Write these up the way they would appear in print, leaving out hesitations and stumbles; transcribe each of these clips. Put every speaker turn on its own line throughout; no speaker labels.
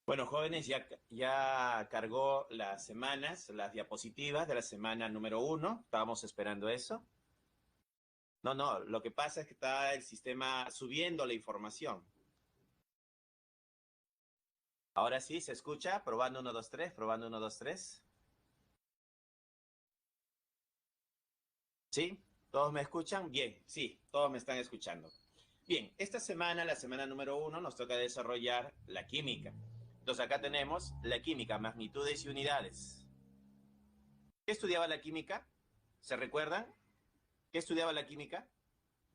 Bueno, jóvenes, ya cargó las semanas, las diapositivas de la semana número 1. Estábamos esperando eso. No, lo que pasa es que está el sistema subiendo la información. Ahora sí, ¿se escucha? Probando 1, 2, 3, probando 1, 2, 3. ¿Sí? ¿Todos me escuchan? Bien, sí, todos me están escuchando. Bien, esta semana, la semana número 1, nos toca desarrollar la química. Entonces acá tenemos la química, magnitudes y unidades. ¿Qué estudiaba la química? ¿Se recuerdan? ¿Qué estudiaba la química?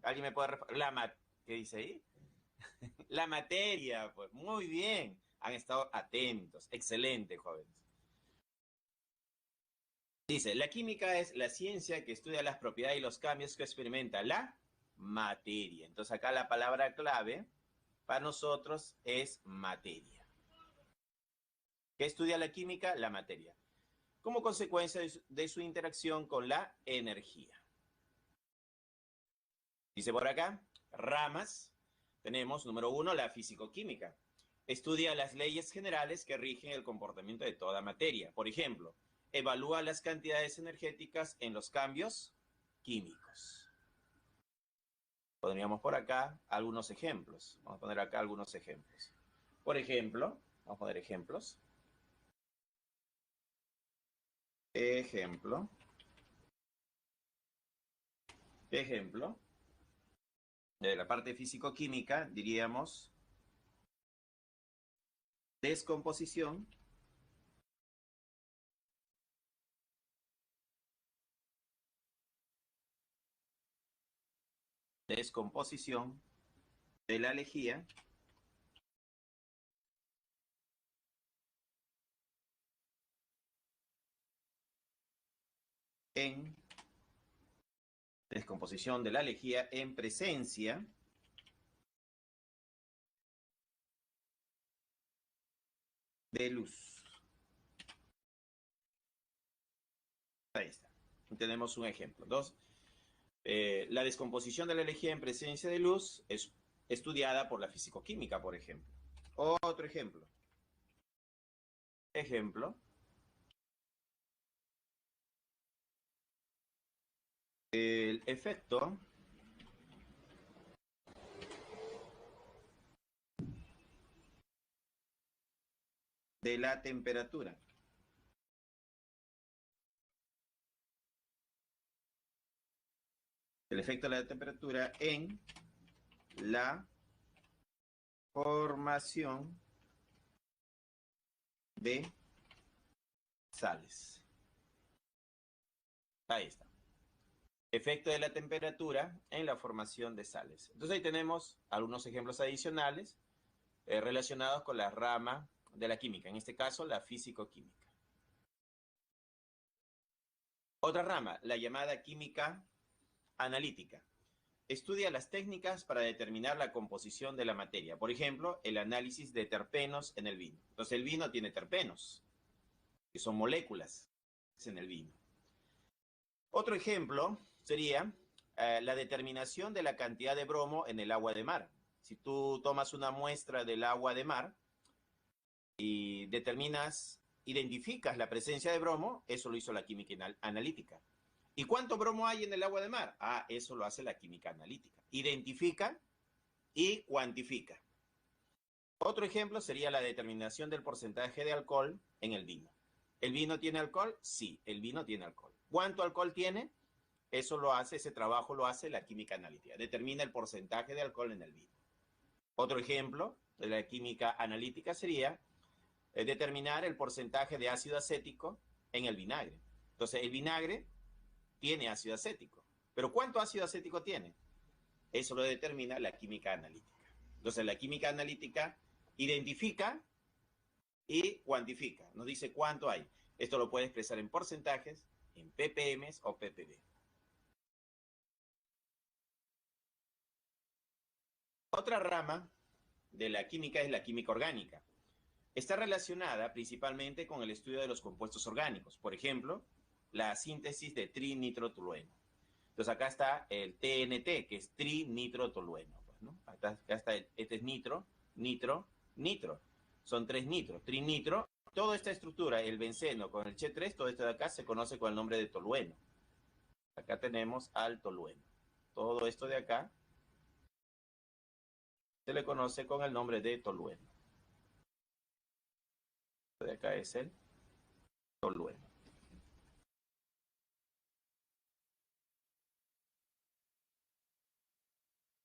¿Alguien me puede responder? ¿Qué dice ahí? La materia, pues muy bien. Han estado atentos. Excelente, jóvenes. Dice, la química es la ciencia que estudia las propiedades y los cambios que experimenta la materia. Entonces acá la palabra clave para nosotros es materia. ¿Qué estudia la química? La materia. Como consecuencia de su interacción con la energía. Dice por acá, ramas. Tenemos, número 1, la fisicoquímica. Estudia las leyes generales que rigen el comportamiento de toda materia. Por ejemplo, evalúa las cantidades energéticas en los cambios químicos. Pondríamos por acá algunos ejemplos. Vamos a poner acá algunos ejemplos. Por ejemplo, vamos a poner ejemplos. Ejemplo. Ejemplo. De la parte físico-química diríamos descomposición. Descomposición de la lejía en descomposición de la lejía en presencia de luz. Ahí está. Tenemos un ejemplo. La descomposición de la lejía en presencia de luz es estudiada por la fisicoquímica, por ejemplo. Otro ejemplo. Ejemplo. El efecto de la temperatura. El efecto de la temperatura en la formación de sales. Ahí está. Efecto de la temperatura en la formación de sales. Entonces ahí tenemos algunos ejemplos adicionales relacionados con la rama de la química, en este caso la físico-química. Otra rama, la llamada química analítica. Estudia las técnicas para determinar la composición de la materia. Por ejemplo, el análisis de terpenos en el vino. Entonces el vino tiene terpenos, que son moléculas en el vino. Otro ejemplo sería la determinación de la cantidad de bromo en el agua de mar. Si tú tomas una muestra del agua de mar y identificas la presencia de bromo, eso lo hizo la química analítica. ¿Y cuánto bromo hay en el agua de mar? Eso lo hace la química analítica. Identifica y cuantifica. Otro ejemplo sería la determinación del porcentaje de alcohol en el vino. ¿El vino tiene alcohol? Sí, el vino tiene alcohol. ¿Cuánto alcohol tiene? Ese trabajo lo hace la química analítica. Determina el porcentaje de alcohol en el vino. Otro ejemplo de la química analítica sería determinar el porcentaje de ácido acético en el vinagre. Entonces, el vinagre tiene ácido acético. ¿Pero cuánto ácido acético tiene? Eso lo determina la química analítica. Entonces, la química analítica identifica y cuantifica. Nos dice cuánto hay. Esto lo puede expresar en porcentajes, en ppm o ppb. Otra rama de la química es la química orgánica. Está relacionada principalmente con el estudio de los compuestos orgánicos. Por ejemplo, la síntesis de trinitrotolueno. Entonces acá está el TNT, que es trinitrotolueno. Pues, ¿no? Acá está este es nitro, nitro, nitro. son 3 nitros. Trinitro, toda esta estructura, el benceno con el Che3, todo esto de acá se conoce con el nombre de tolueno. Acá tenemos al tolueno. Todo esto de acá se le conoce con el nombre de tolueno. Esto de acá es el tolueno.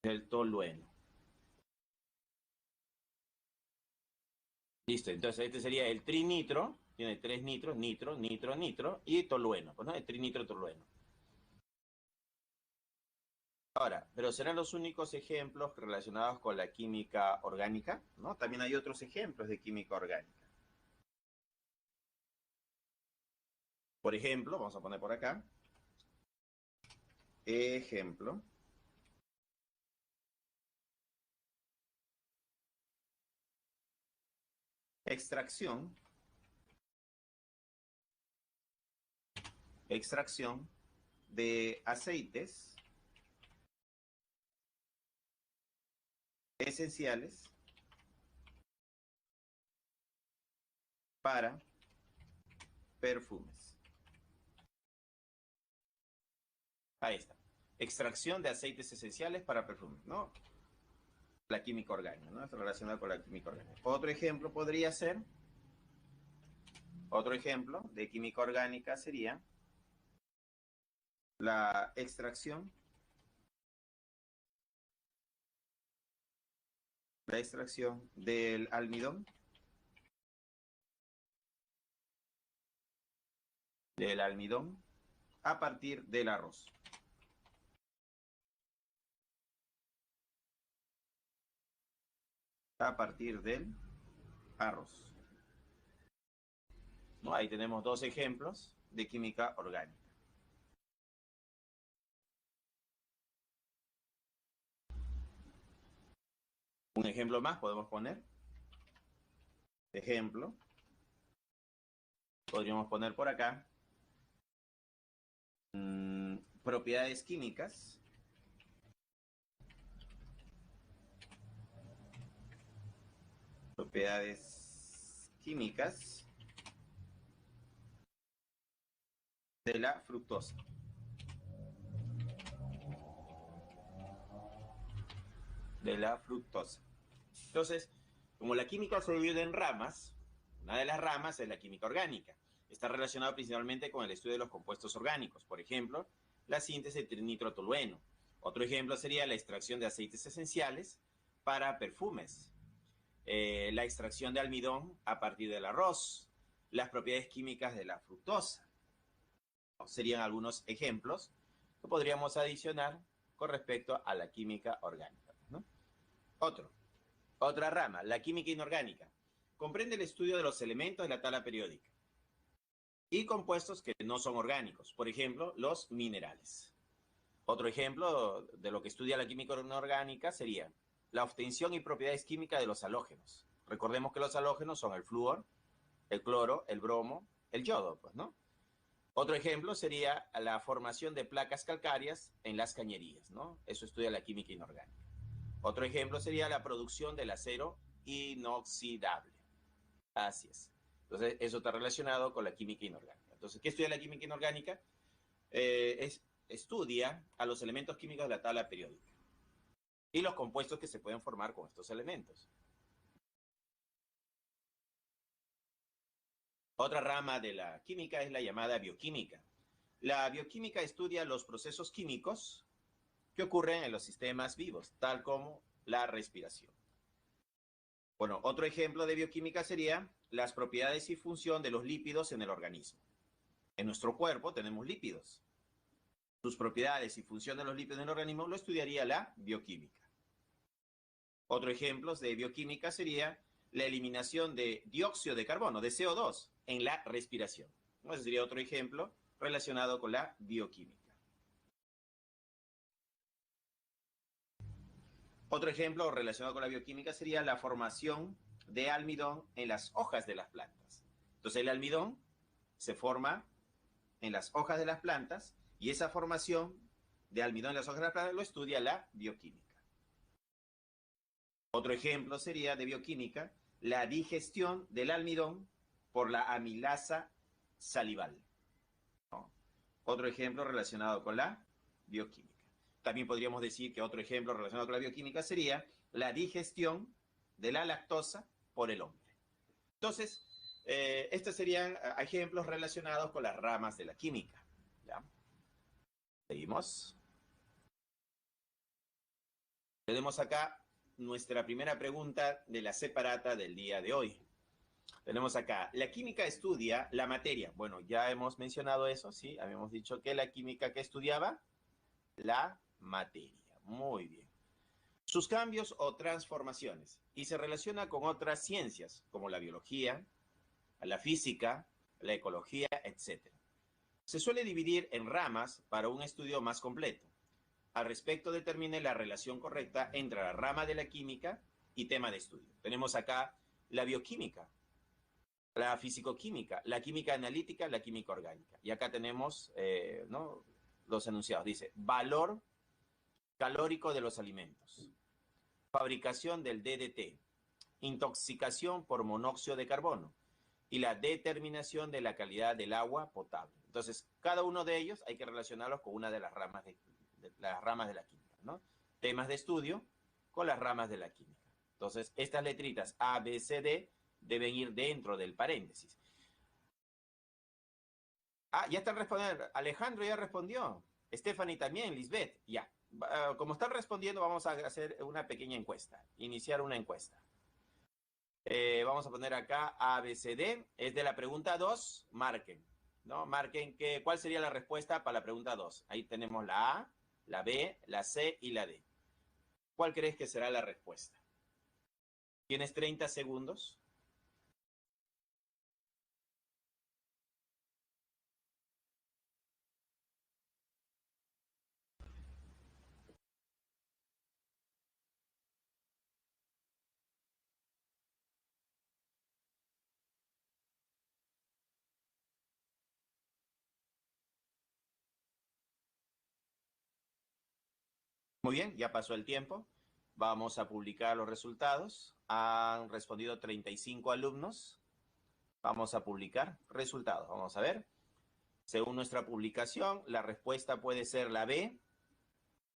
El tolueno. Listo, entonces este sería el trinitro, tiene 3 nitros, nitro, nitro, nitro, y tolueno, pues, ¿no? El trinitro tolueno. Ahora, pero serán los únicos ejemplos relacionados con la química orgánica, ¿no? También hay otros ejemplos de química orgánica. Por ejemplo, vamos a poner por acá, ejemplo, extracción, extracción de aceites esenciales para perfumes. Ahí está. Extracción de aceites esenciales para perfumes, ¿no? La química orgánica, ¿no? Está relacionado con la química orgánica. Otro ejemplo podría ser, otro ejemplo de química orgánica sería la extracción del almidón, a partir del arroz. A partir del arroz. ¿No? Ahí tenemos dos ejemplos de química orgánica. Un ejemplo más podemos poner. Ejemplo. Podríamos poner por acá propiedades químicas. Propiedades químicas de la fructosa. De la fructosa. Entonces, como la química se divide en ramas, una de las ramas es la química orgánica. Está relacionada principalmente con el estudio de los compuestos orgánicos. Por ejemplo, la síntesis de trinitrotolueno. Otro ejemplo sería la extracción de aceites esenciales para perfumes. La extracción de almidón a partir del arroz. Las propiedades químicas de la fructosa. Serían algunos ejemplos que podríamos adicionar con respecto a la química orgánica, ¿no? Otra rama, la química inorgánica. Comprende el estudio de los elementos de la tabla periódica y compuestos que no son orgánicos, por ejemplo, los minerales. Otro ejemplo de lo que estudia la química inorgánica sería la obtención y propiedades químicas de los halógenos. Recordemos que los halógenos son el flúor, el cloro, el bromo, el yodo, pues, ¿no? Otro ejemplo sería la formación de placas calcáreas en las cañerías, ¿no? Eso estudia la química inorgánica. Otro ejemplo sería la producción del acero inoxidable. Así es. Entonces, eso está relacionado con la química inorgánica. Entonces, ¿qué estudia la química inorgánica? Estudia a los elementos químicos de la tabla periódica y los compuestos que se pueden formar con estos elementos. Otra rama de la química es la llamada bioquímica. La bioquímica estudia los procesos químicos que ocurren en los sistemas vivos, tal como la respiración. Bueno, otro ejemplo de bioquímica sería las propiedades y función de los lípidos en el organismo. En nuestro cuerpo tenemos lípidos. Sus propiedades y función de los lípidos en el organismo lo estudiaría la bioquímica. Otro ejemplo de bioquímica sería la eliminación de dióxido de carbono, de CO2, en la respiración. Ese sería otro ejemplo relacionado con la bioquímica. Otro ejemplo relacionado con la bioquímica sería la formación de almidón en las hojas de las plantas. Entonces el almidón se forma en las hojas de las plantas y esa formación de almidón en las hojas de las plantas lo estudia la bioquímica. Otro ejemplo sería de bioquímica la digestión del almidón por la amilasa salival, ¿no? Otro ejemplo relacionado con la bioquímica. También podríamos decir que otro ejemplo relacionado con la bioquímica sería la digestión de la lactosa por el hombre. Entonces, estos serían ejemplos relacionados con las ramas de la química. ¿Ya? Seguimos. Tenemos acá nuestra primera pregunta de la separata del día de hoy. Tenemos acá, la química estudia la materia. Bueno, ya hemos mencionado eso, ¿sí? Habíamos dicho que la química que estudiaba la materia. Muy bien. Sus cambios o transformaciones. Y se relaciona con otras ciencias, como la biología, la física, la ecología, etc. Se suele dividir en ramas para un estudio más completo. Al respecto, determine la relación correcta entre la rama de la química y tema de estudio. Tenemos acá la bioquímica, la fisicoquímica, la química analítica, la química orgánica. Y acá tenemos ¿no? los enunciados. Dice, valor calórico de los alimentos, fabricación del DDT, intoxicación por monóxido de carbono y la determinación de la calidad del agua potable. Entonces, cada uno de ellos hay que relacionarlos con una de las ramas de la química, ¿no? Temas de estudio con las ramas de la química. Entonces, estas letritas A, B, C, D deben ir dentro del paréntesis. Ah, ya están respondiendo. Alejandro ya respondió. Stephanie también, Lisbeth, ya. Como están respondiendo, vamos a hacer una pequeña encuesta, iniciar una encuesta. Vamos a poner acá ABCD, es de la pregunta 2, marquen, ¿no? Marquen cuál sería la respuesta para la pregunta 2. Ahí tenemos la A, la B, la C y la D. ¿Cuál crees que será la respuesta? Tienes 30 segundos. Muy bien, ya pasó el tiempo. Vamos a publicar los resultados. Han respondido 35 alumnos. Vamos a publicar resultados. Vamos a ver. Según nuestra publicación, la respuesta puede ser la B,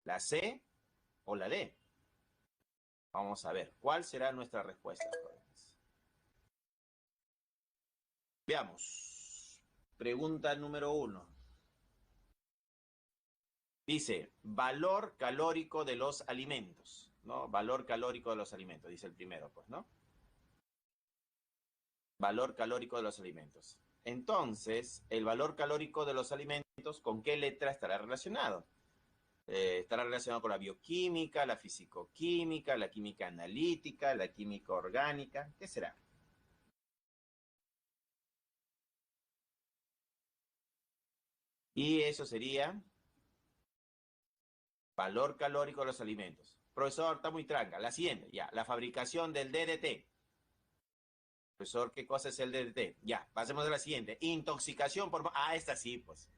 la C o la D. Vamos a ver, ¿cuál será nuestra respuesta, jóvenes? Veamos. Pregunta número 1. Dice, valor calórico de los alimentos, ¿no? Valor calórico de los alimentos, dice el primero, pues, ¿no? Valor calórico de los alimentos. Entonces, el valor calórico de los alimentos, ¿con qué letra estará relacionado? Estará relacionado con la bioquímica, la fisicoquímica, la química analítica, la química orgánica. ¿Qué será? Y eso sería valor calórico de los alimentos. Profesor, está muy tranca. La siguiente, ya. La fabricación del DDT. Profesor, ¿qué cosa es el DDT? Ya, pasemos a la siguiente. Intoxicación por... Ah, esta sí, pues.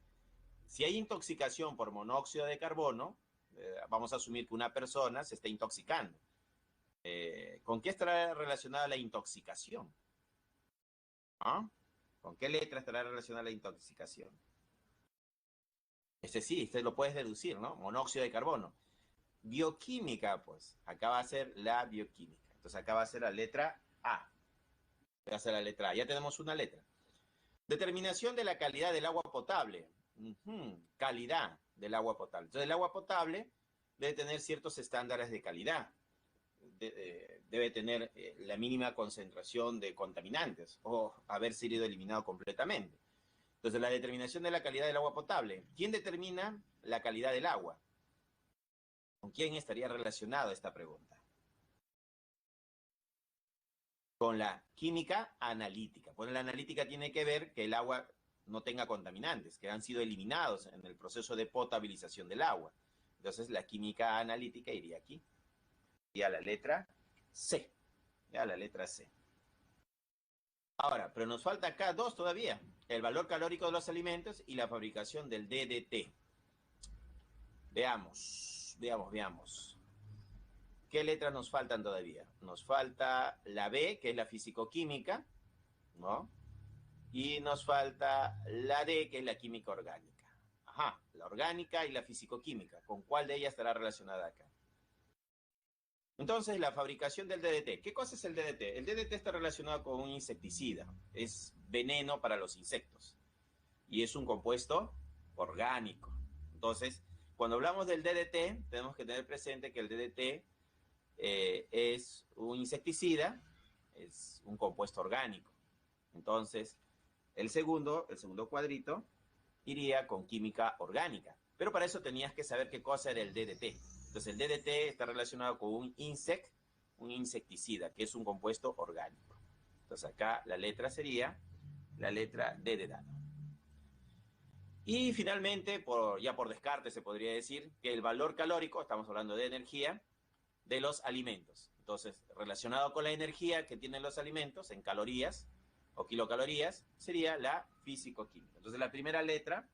Si hay intoxicación por monóxido de carbono, vamos a asumir que una persona se está intoxicando. ¿Con qué estará relacionada la intoxicación? ¿Ah? ¿Con qué letra estará relacionada la intoxicación? Este sí, este lo puedes deducir, ¿no? Monóxido de carbono. Bioquímica, pues, acá va a ser la bioquímica. Entonces acá va a ser la letra A. Va a ser la letra A. Ya tenemos una letra. Determinación de la calidad del agua potable. Calidad del agua potable. Entonces el agua potable debe tener ciertos estándares de calidad. Debe tener la mínima concentración de contaminantes o haber sido eliminado completamente. Entonces la determinación de la calidad del agua potable. ¿Quién determina la calidad del agua? ¿Con quién estaría relacionada esta pregunta? Con la química analítica. Pues la analítica tiene que ver que el agua no tenga contaminantes, que han sido eliminados en el proceso de potabilización del agua. Entonces la química analítica iría aquí. Y a la letra C. Ya la letra C. Ahora, pero nos falta acá dos todavía. El valor calórico de los alimentos y la fabricación del DDT. Veamos, veamos, veamos. ¿qué letras nos faltan todavía? Nos falta la B, que es la físico-química, ¿no? Y nos falta la D, que es la química orgánica. Ajá, la orgánica y la físico-química. ¿Con cuál de ellas estará relacionada acá? Entonces, la fabricación del DDT. ¿Qué cosa es el DDT? El DDT está relacionado con un insecticida. Es veneno para los insectos. Y es un compuesto orgánico. Entonces, cuando hablamos del DDT, tenemos que tener presente que el DDT es un insecticida, es un compuesto orgánico. Entonces, el segundo cuadrito iría con química orgánica. Pero para eso tenías que saber qué cosa era el DDT. Entonces, el DDT está relacionado con un insecticida, que es un compuesto orgánico. Entonces, acá la letra sería la letra D de dado. Y finalmente, ya por descarte se podría decir que el valor calórico, estamos hablando de energía, de los alimentos. Entonces, relacionado con la energía que tienen los alimentos en calorías o kilocalorías, sería la físico-química. Entonces, la primera letra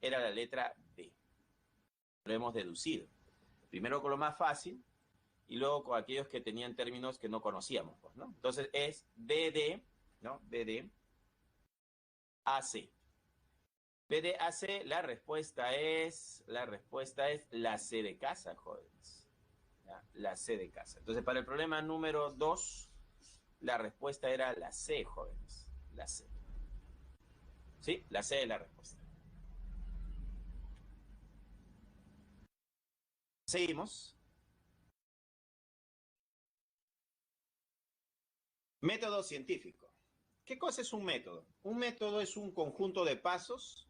era la letra D. Lo hemos deducido. Primero con lo más fácil y luego con aquellos que tenían términos que no conocíamos, pues, ¿no? Entonces, es BD, ¿no? BD, AC. BDAC, la respuesta es la C de casa, jóvenes. ¿Ya? La C de casa. Entonces, para el problema número 2, la respuesta era la C, jóvenes. La C. ¿Sí? La C es la respuesta. Seguimos. Método científico. ¿Qué cosa es un método? Un método es un conjunto de pasos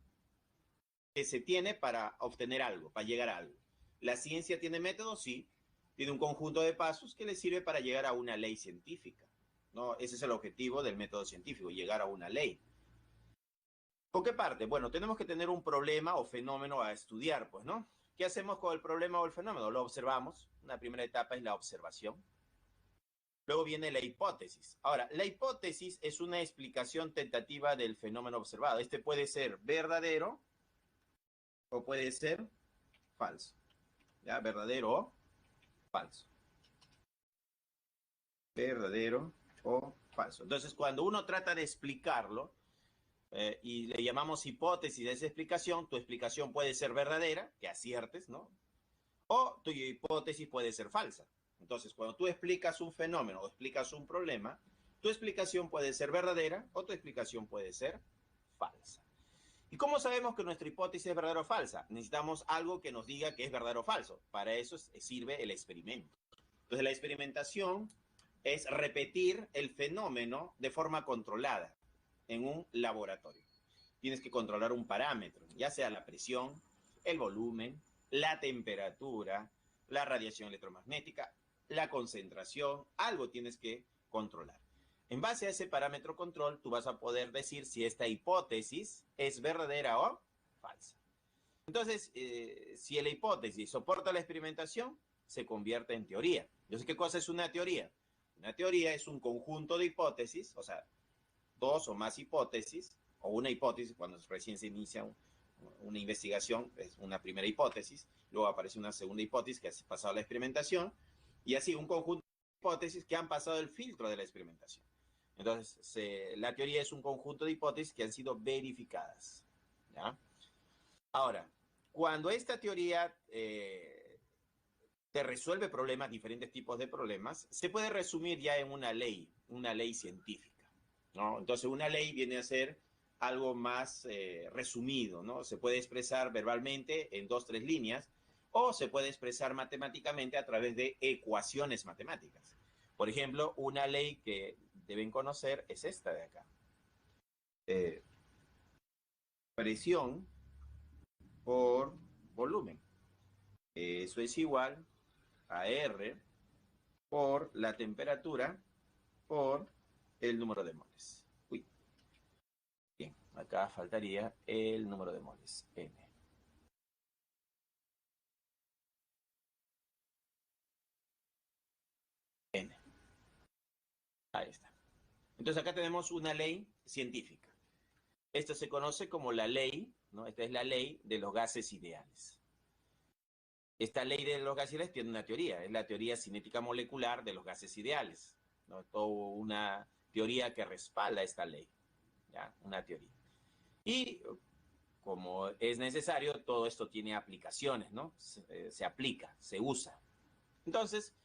que se tiene para obtener algo, para llegar a algo. ¿La ciencia tiene métodos? Sí. Tiene un conjunto de pasos que le sirve para llegar a una ley científica, ¿no? Ese es el objetivo del método científico, llegar a una ley. ¿Con qué parte? Bueno, tenemos que tener un problema o fenómeno a estudiar, pues, ¿no? ¿Qué hacemos con el problema o el fenómeno? Lo observamos. Una primera etapa es la observación. Luego viene la hipótesis. Ahora, la hipótesis es una explicación tentativa del fenómeno observado. Este puede ser verdadero o puede ser falso. ¿Ya? Verdadero o falso. Verdadero o falso. Entonces, cuando uno trata de explicarlo, y le llamamos hipótesis de esa explicación, tu explicación puede ser verdadera, que aciertes, ¿no? O tu hipótesis puede ser falsa. Entonces, cuando tú explicas un fenómeno o explicas un problema, tu explicación puede ser verdadera o tu explicación puede ser falsa. ¿Y cómo sabemos que nuestra hipótesis es verdadera o falsa? Necesitamos algo que nos diga que es verdadero o falso. Para eso sirve el experimento. Entonces, la experimentación es repetir el fenómeno de forma controlada en un laboratorio. Tienes que controlar un parámetro, ya sea la presión, el volumen, la temperatura, la radiación electromagnética, la concentración, algo tienes que controlar. En base a ese parámetro control, tú vas a poder decir si esta hipótesis es verdadera o falsa. Entonces, si la hipótesis soporta la experimentación, se convierte en teoría. Entonces, ¿qué cosa es una teoría? Una teoría es un conjunto de hipótesis, o sea, dos o más hipótesis, o una hipótesis cuando recién se inicia una investigación, es una primera hipótesis, luego aparece una segunda hipótesis que ha pasado la experimentación, y así un conjunto de hipótesis que han pasado el filtro de la experimentación. Entonces, la teoría es un conjunto de hipótesis que han sido verificadas. ¿Ya? Ahora, cuando esta teoría te resuelve problemas, diferentes tipos de problemas, se puede resumir ya en una ley científica, ¿no? Entonces, una ley viene a ser algo más resumido, ¿no? Se puede expresar verbalmente en 2, 3 líneas, o se puede expresar matemáticamente a través de ecuaciones matemáticas. Por ejemplo, una ley que deben conocer es esta de acá. Presión por volumen. Eso es igual a R por la temperatura por el número de moles. Uy. Bien, acá faltaría el número de moles, N. N. Ahí está. Entonces acá tenemos una ley científica. Esto se conoce como la ley, ¿no? Esta es la ley de los gases ideales. Esta ley de los gases ideales tiene una teoría, es la teoría cinética molecular de los gases ideales, ¿no? Toda una teoría que respalda esta ley, ¿ya? Una teoría. Y como es necesario, todo esto tiene aplicaciones, ¿no? Se aplica, se usa. Entonces,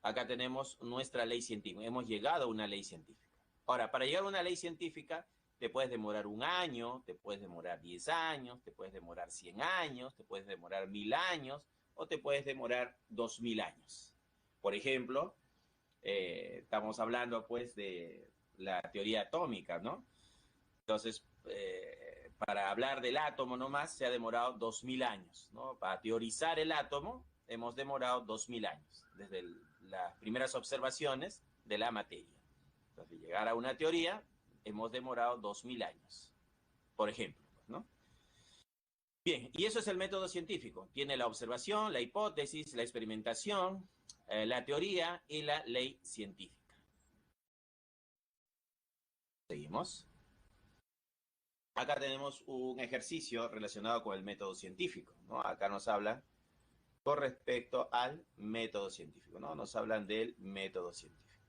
acá tenemos nuestra ley científica. Hemos llegado a una ley científica. Ahora, para llegar a una ley científica, te puedes demorar 1 año, te puedes demorar 10 años, te puedes demorar 100 años, te puedes demorar 1000 años o te puedes demorar 2000 años. Por ejemplo, estamos hablando pues de la teoría atómica, ¿no? Entonces, para hablar del átomo nomás se ha demorado 2000 años, ¿no? Para teorizar el átomo hemos demorado 2000 años, desde las primeras observaciones de la materia. Entonces, llegar a una teoría hemos demorado 2000 años, por ejemplo, ¿no? Bien, y eso es el método científico. Tiene la observación, la hipótesis, la experimentación, la teoría y la ley científica. Seguimos. Acá tenemos un ejercicio relacionado con el método científico, ¿no? Acá nos hablan con respecto al método científico, ¿no? Nos hablan del método científico.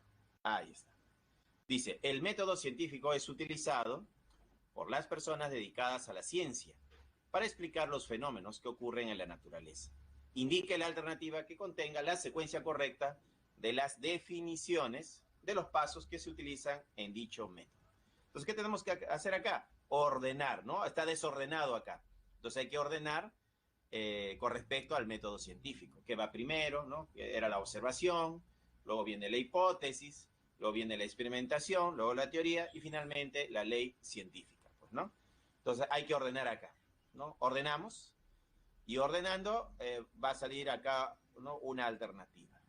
Ahí está. Dice, el método científico es utilizado por las personas dedicadas a la ciencia para explicar los fenómenos que ocurren en la naturaleza. Indique la alternativa que contenga la secuencia correcta de las definiciones de los pasos que se utilizan en dicho método. Entonces, ¿qué tenemos que hacer acá? Ordenar, ¿no? Está desordenado acá. Entonces hay que ordenar con respecto al método científico. ¿Qué va primero? ¿No? Era la observación, luego viene la hipótesis, luego viene la experimentación, luego la teoría y finalmente la ley científica, pues, ¿no? Entonces hay que ordenar acá, ¿no? Ordenamos y ordenando va a salir acá, ¿no? Una alternativa.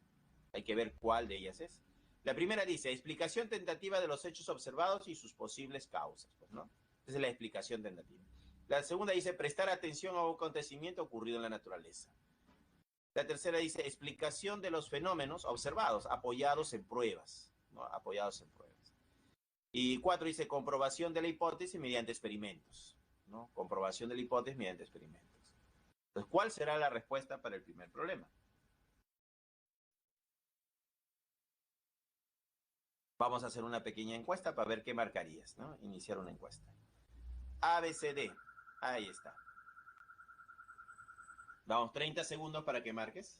Hay que ver cuál de ellas es. La primera dice, explicación tentativa de los hechos observados y sus posibles causas, pues, ¿no? Esa es la explicación tentativa. La segunda dice, prestar atención a un acontecimiento ocurrido en la naturaleza. La tercera dice, explicación de los fenómenos observados, apoyados en pruebas, ¿no? Apoyados en pruebas. Y 4 dice, comprobación de la hipótesis mediante experimentos, ¿no? Comprobación de la hipótesis mediante experimentos. Entonces, ¿cuál será la respuesta para el primer problema? Vamos a hacer una pequeña encuesta para ver qué marcarías, ¿no? Iniciar una encuesta. A, B, C, D. Ahí está. Vamos, 30 segundos para que marques.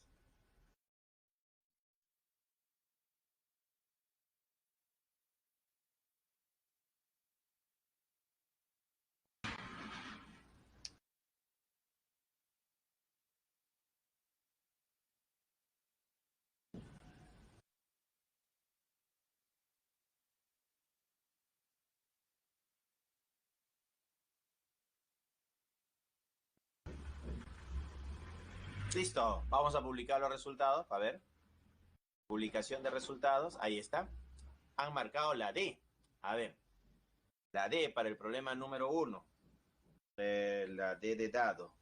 Listo, vamos a publicar los resultados. A ver, publicación de resultados. Ahí está. Han marcado la D. A ver, la D para el problema número 1. La D de dado.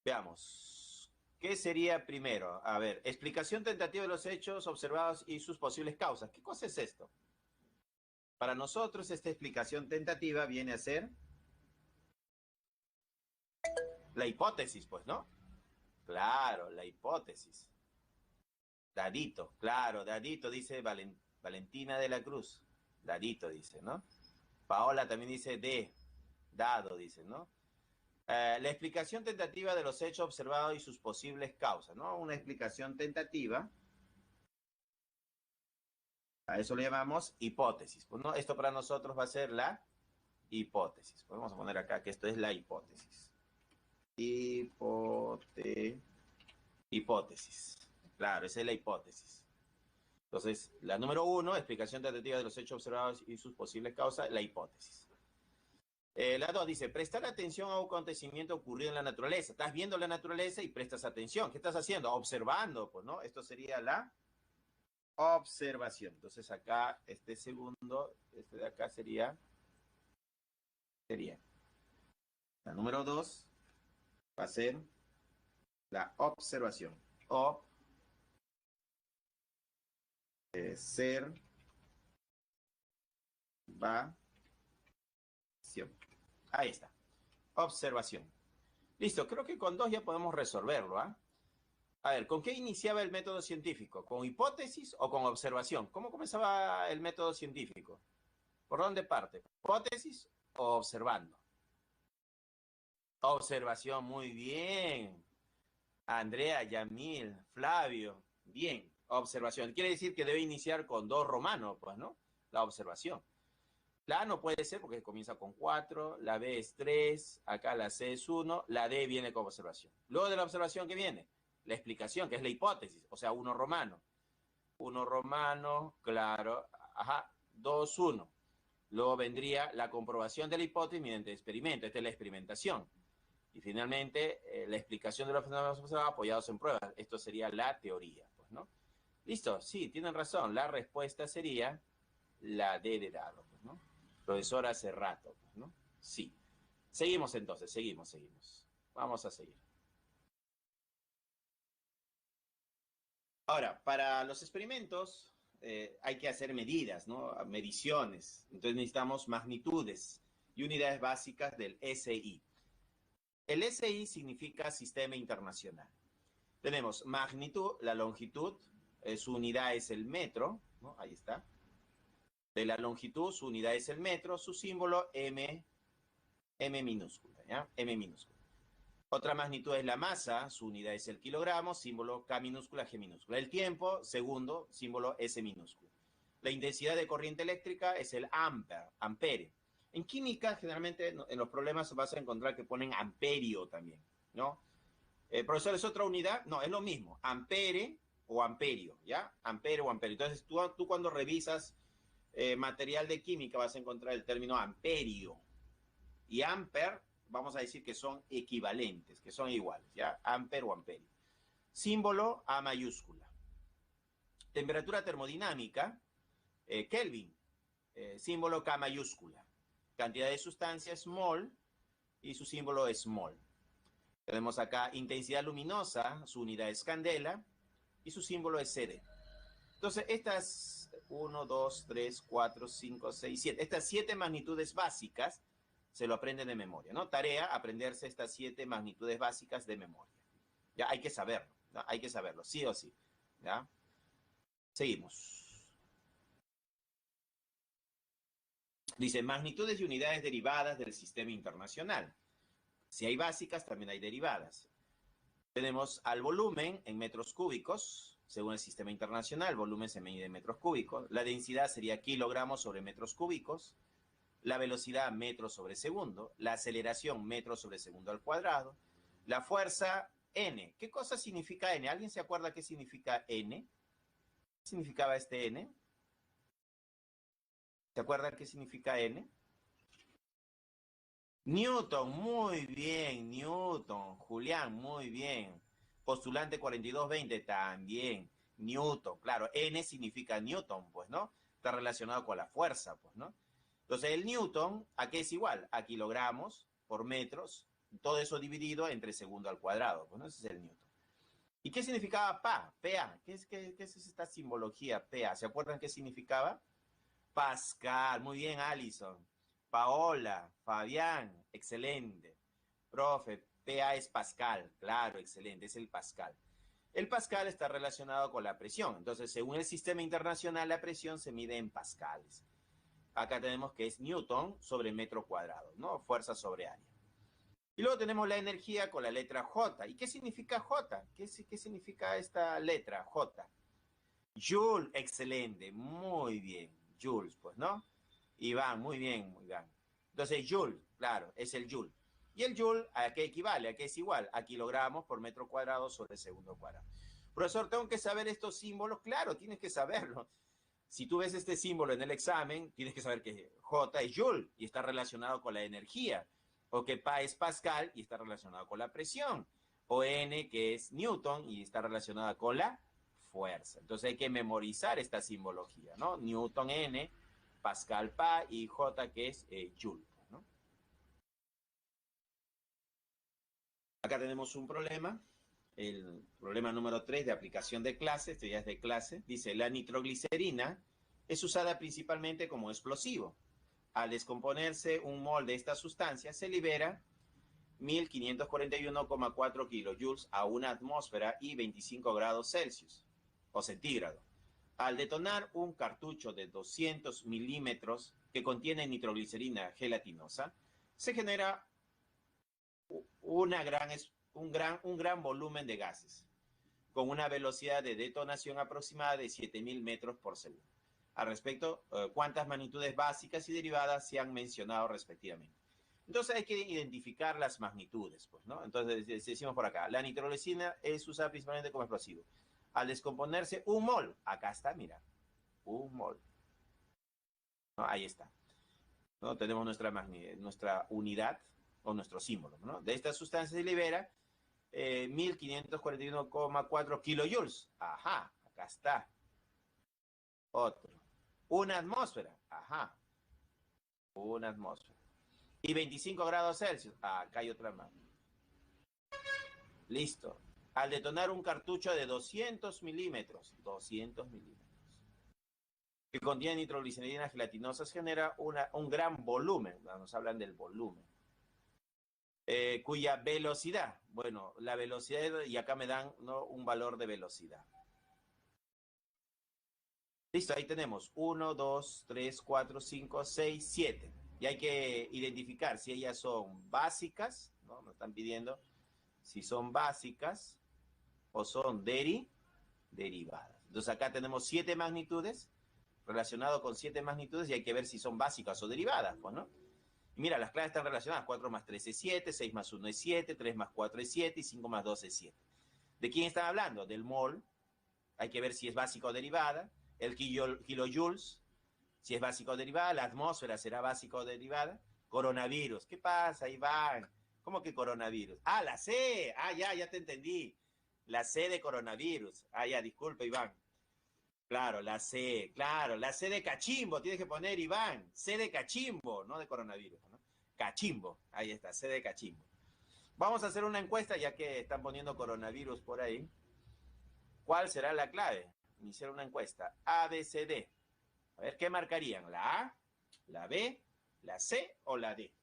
Veamos. ¿Qué sería primero? A ver, explicación tentativa de los hechos observados y sus posibles causas. ¿Qué cosa es esto? Para nosotros esta explicación tentativa viene a ser la hipótesis, pues, ¿no? Claro, la hipótesis. Dadito, claro, Dadito dice Valentina de la Cruz. Dadito dice, ¿no? Paola también dice D, dado, dice, ¿no? La explicación tentativa de los hechos observados y sus posibles causas, ¿no? Una explicación tentativa, a eso le llamamos hipótesis, pues, ¿no? Esto para nosotros va a ser la hipótesis. Pues vamos a poner acá que esto es la hipótesis. Hipótesis. Claro, esa es la hipótesis. Entonces, la número 1, explicación tentativa de los hechos observados y sus posibles causas, la hipótesis. La 2 dice, prestar atención a un acontecimiento ocurrido en la naturaleza. Estás viendo la naturaleza y prestas atención. ¿Qué estás haciendo? Observando, pues, ¿no? Esto sería la observación. Entonces, acá, este segundo, este de acá sería la número 2, va a ser la observación. Observación. Ahí está. Observación. Listo, creo que con 2 ya podemos resolverlo, ¿ah? A ver, ¿con qué iniciaba el método científico? ¿Con hipótesis o con observación? ¿Cómo comenzaba el método científico? ¿Por dónde parte? ¿Hipótesis o observando? Observación, muy bien. Andrea, Yamil, Flavio, bien. Observación. Quiere decir que debe iniciar con 2 romanos, pues, ¿no? La observación. La A no puede ser porque comienza con 4, la B es 3, acá la C es 1, la D viene con observación. Luego de la observación, ¿qué viene? La explicación, que es la hipótesis, o sea, 1 romano. 1 romano, claro, ajá, 2, 1. Luego vendría la comprobación de la hipótesis mediante experimento, esta es la experimentación. Y finalmente, la explicación de los fenómenos observados apoyados en pruebas. Esto sería la teoría, pues, ¿no? Listo, sí, tienen razón. La respuesta sería la D de dado, pues, ¿no? Profesor hace rato, pues, ¿no? Sí. Seguimos entonces, seguimos. Vamos a seguir. Ahora, para los experimentos hay que hacer medidas, ¿no? Mediciones. Entonces necesitamos magnitudes y unidades básicas del SI. El SI significa Sistema Internacional. Tenemos magnitud, la longitud, su unidad es el metro, ¿no? Ahí está. De la longitud, su unidad es el metro, su símbolo M minúscula, ¿ya? M minúscula. Otra magnitud es la masa, su unidad es el kilogramo, símbolo K minúscula, G minúscula. El tiempo, segundo, símbolo S minúscula. La intensidad de corriente eléctrica es el ampere. En química, generalmente, en los problemas vas a encontrar que ponen amperio también, ¿no? Profesor, ¿es otra unidad? No, es lo mismo, ampere o amperio, ¿ya? Ampere o amperio. Entonces, tú cuando revisas material de química vas a encontrar el término amperio. Y amper, vamos a decir que son equivalentes, que son iguales, ¿ya? Amper o amperio. Símbolo A mayúscula. Temperatura termodinámica, Kelvin, símbolo K mayúscula. Cantidad de sustancia es mol y su símbolo es mol. Tenemos acá intensidad luminosa, su unidad es candela y su símbolo es CD. Entonces, estas 1, 2, 3, 4, 5, 6, 7, estas 7 magnitudes básicas se lo aprenden de memoria, ¿no? Tarea, aprenderse estas 7 magnitudes básicas de memoria. Ya hay que saberlo, ¿no? Hay que saberlo, sí o sí. ¿Ya? Seguimos. Dice, magnitudes y unidades derivadas del sistema internacional. Si hay básicas, también hay derivadas. Tenemos al volumen en metros cúbicos, según el sistema internacional, el volumen se mide en metros cúbicos. La densidad sería kilogramos sobre metros cúbicos. La velocidad metros sobre segundo. La aceleración metros sobre segundo al cuadrado. La fuerza N. ¿Qué cosa significa N? ¿Alguien se acuerda qué significa N? ¿Qué significaba este N? ¿Se acuerdan qué significa N? Newton, muy bien, Newton. Julián, muy bien. Postulante 4220, también. Newton, claro, N significa Newton, pues, ¿no? Está relacionado con la fuerza, pues, ¿no? Entonces, el Newton, ¿a qué es igual? A kilogramos por metros, todo eso dividido entre segundo al cuadrado, pues, ¿no? Ese es el Newton. ¿Y qué significaba PA? PA, qué es esta simbología PA? ¿Se acuerdan qué significaba? Pascal, muy bien, Alison. Paola, Fabián, excelente. Profe, PA es Pascal, claro, excelente, es el Pascal. El Pascal está relacionado con la presión. Entonces, según el sistema internacional, la presión se mide en pascales. Acá tenemos que es Newton sobre metro cuadrado, ¿no? Fuerza sobre área. Y luego tenemos la energía con la letra J. ¿Y qué significa J? ¿Qué significa esta letra J? Joule, excelente, muy bien. Joules, pues, ¿no? Iván, muy bien, Iván. Entonces, Joule, claro, es el Joule. ¿Y el Joule a qué equivale? ¿A qué es igual? A kilogramos por metro cuadrado sobre segundo cuadrado. Profesor, ¿tengo que saber estos símbolos? Claro, tienes que saberlo. Si tú ves este símbolo en el examen, tienes que saber que J es Joule y está relacionado con la energía. O que Pa es Pascal y está relacionado con la presión. O N que es Newton y está relacionada con la fuerza. Entonces hay que memorizar esta simbología, ¿no? Newton N, Pascal Pa y J que es Joule, ¿no? Acá tenemos un problema, el problema número 3 de aplicación de clase, esto ya es de clase, dice la nitroglicerina es usada principalmente como explosivo. Al descomponerse un mol de esta sustancia se libera 1541,4 kilojoules a una atmósfera y 25 grados Celsius o centígrado. Al detonar un cartucho de 200 milímetros que contiene nitroglicerina gelatinosa, se genera un gran volumen de gases, con una velocidad de detonación aproximada de 7.000 metros por segundo. Al respecto, ¿cuántas magnitudes básicas y derivadas se han mencionado respectivamente? Entonces hay que identificar las magnitudes, pues, ¿no? Entonces decimos por acá, la nitroglicerina es usada principalmente como explosivo. Al descomponerse, un mol, acá está, mira, un mol. ¿No? Ahí está. ¿No? Tenemos nuestra unidad o nuestro símbolo, ¿no? De esta sustancia se libera 1541,4 kilojoules. Ajá, acá está. Otro. Una atmósfera. Ajá. Una atmósfera. Y 25 grados Celsius. Acá hay otra más. Listo. Al detonar un cartucho de 200 milímetros, que contiene nitroglicerina gelatinosa, genera un gran volumen. Nos hablan del volumen. Cuya velocidad, bueno, la velocidad, y acá me dan, ¿no?, un valor de velocidad. Listo, ahí tenemos 1, 2, 3, 4, 5, 6, 7. Y hay que identificar si ellas son básicas, ¿no? Nos están pidiendo si son básicas o son derivadas. Entonces acá tenemos 7 magnitudes, relacionado con 7 magnitudes, y hay que ver si son básicas o derivadas, pues, ¿no? Y mira, las claves están relacionadas. 4 más 3 es 7, 6 más 1 es 7, 3 más 4 es 7 y 5 más 2 es 7. ¿De quién están hablando? Del mol. Hay que ver si es básica o derivada. El kilojoules, si es básica o derivada. La atmósfera será básica o derivada. Coronavirus. ¿Qué pasa, Iván? ¿Cómo que coronavirus? Ah, la C. Ah, ya te entendí. La C de coronavirus. Ah, ya, disculpe, Iván. Claro, la C, claro, la C de cachimbo, tienes que poner, Iván, C de cachimbo, no de coronavirus, ¿no? Cachimbo, ahí está, C de cachimbo. Vamos a hacer una encuesta, ya que están poniendo coronavirus por ahí. ¿Cuál será la clave? Iniciar una encuesta. A, B, C, D. A ver, ¿qué marcarían? ¿La A, la B, la C o la D?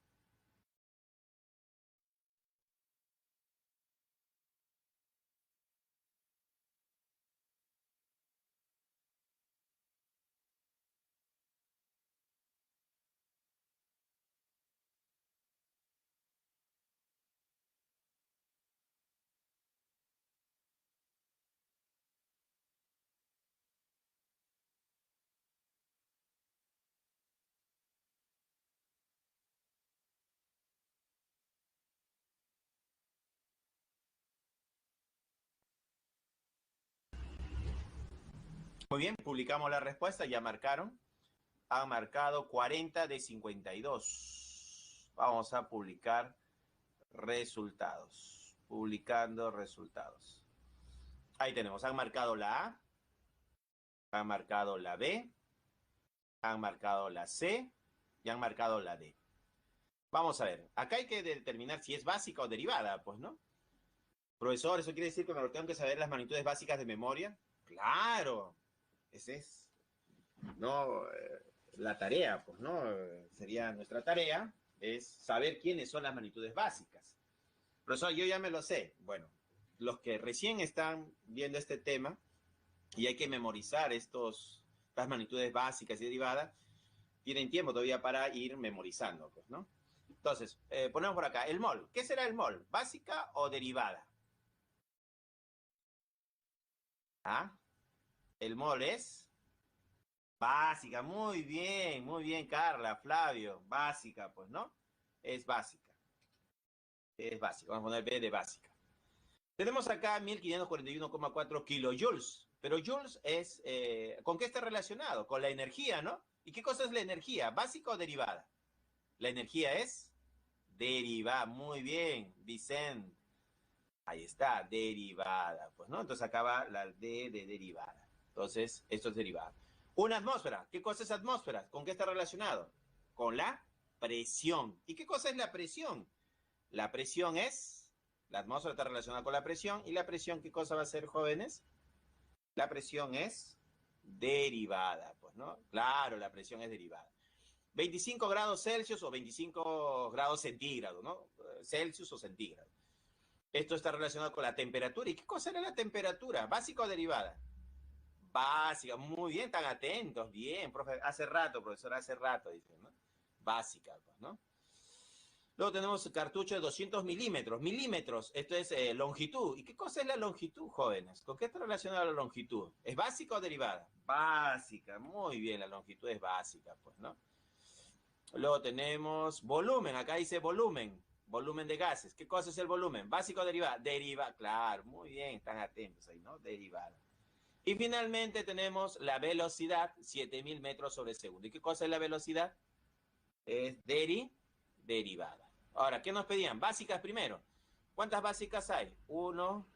Muy bien, publicamos la respuesta, ya marcaron. Han marcado 40 de 52. Vamos a publicar resultados. Publicando resultados. Ahí tenemos, han marcado la A, han marcado la B, han marcado la C y han marcado la D. Vamos a ver, acá hay que determinar si es básica o derivada, pues, ¿no? Profesor, ¿eso quiere decir que me lo tengo que saber las magnitudes básicas de memoria? Claro, ese es, ¿no? La tarea, pues, ¿no? Sería nuestra tarea, es saber quiénes son las magnitudes básicas. Profesor, yo ya me lo sé. Bueno, los que recién están viendo este tema y hay que memorizar estas magnitudes básicas y derivadas, tienen tiempo todavía para ir memorizando, pues, ¿no? Entonces, ponemos por acá, el mol. ¿Qué será el mol? ¿Básica o derivada? ¿Ah? El mol es básica. Muy bien, Carla, Flavio. Básica, pues, ¿no? Es básica. Es básica. Vamos a poner B de básica. Tenemos acá 1541,4 kilojoules, pero joules es, ¿con qué está relacionado? Con la energía, ¿no? ¿Y qué cosa es la energía? ¿Básica o derivada? La energía es derivada. Muy bien, Vicente. Ahí está, derivada. Pues, ¿no? Entonces acaba la D de derivada. Entonces, esto es derivada. Una atmósfera. ¿Qué cosa es atmósfera? ¿Con qué está relacionado? Con la presión. ¿Y qué cosa es la presión? La presión es, la atmósfera está relacionada con la presión, y la presión, ¿qué cosa va a ser, jóvenes? La presión es derivada, pues, ¿no? Claro, la presión es derivada. 25 grados Celsius o 25 grados centígrados, ¿no? Celsius o centígrados. Esto está relacionado con la temperatura. ¿Y qué cosa era la temperatura? ¿Básica o derivada? Básica, muy bien, están atentos, bien, profe, hace rato, profesor, hace rato, dicen, ¿no? Básica, pues, ¿no? Luego tenemos el cartucho de 200 milímetros. Milímetros, esto es longitud. ¿Y qué cosa es la longitud, jóvenes? ¿Con qué está relacionada la longitud? ¿Es básica o derivada? Básica, muy bien, la longitud es básica, pues, ¿no? Luego tenemos volumen, acá dice volumen, volumen de gases. ¿Qué cosa es el volumen? ¿Básico o derivada? Derivada, claro, muy bien, están atentos ahí, ¿no? Derivada. Y finalmente tenemos la velocidad, 7000 metros sobre segundo. ¿Y qué cosa es la velocidad? Es derivada. Ahora, ¿qué nos pedían? Básicas primero. ¿Cuántas básicas hay? 1,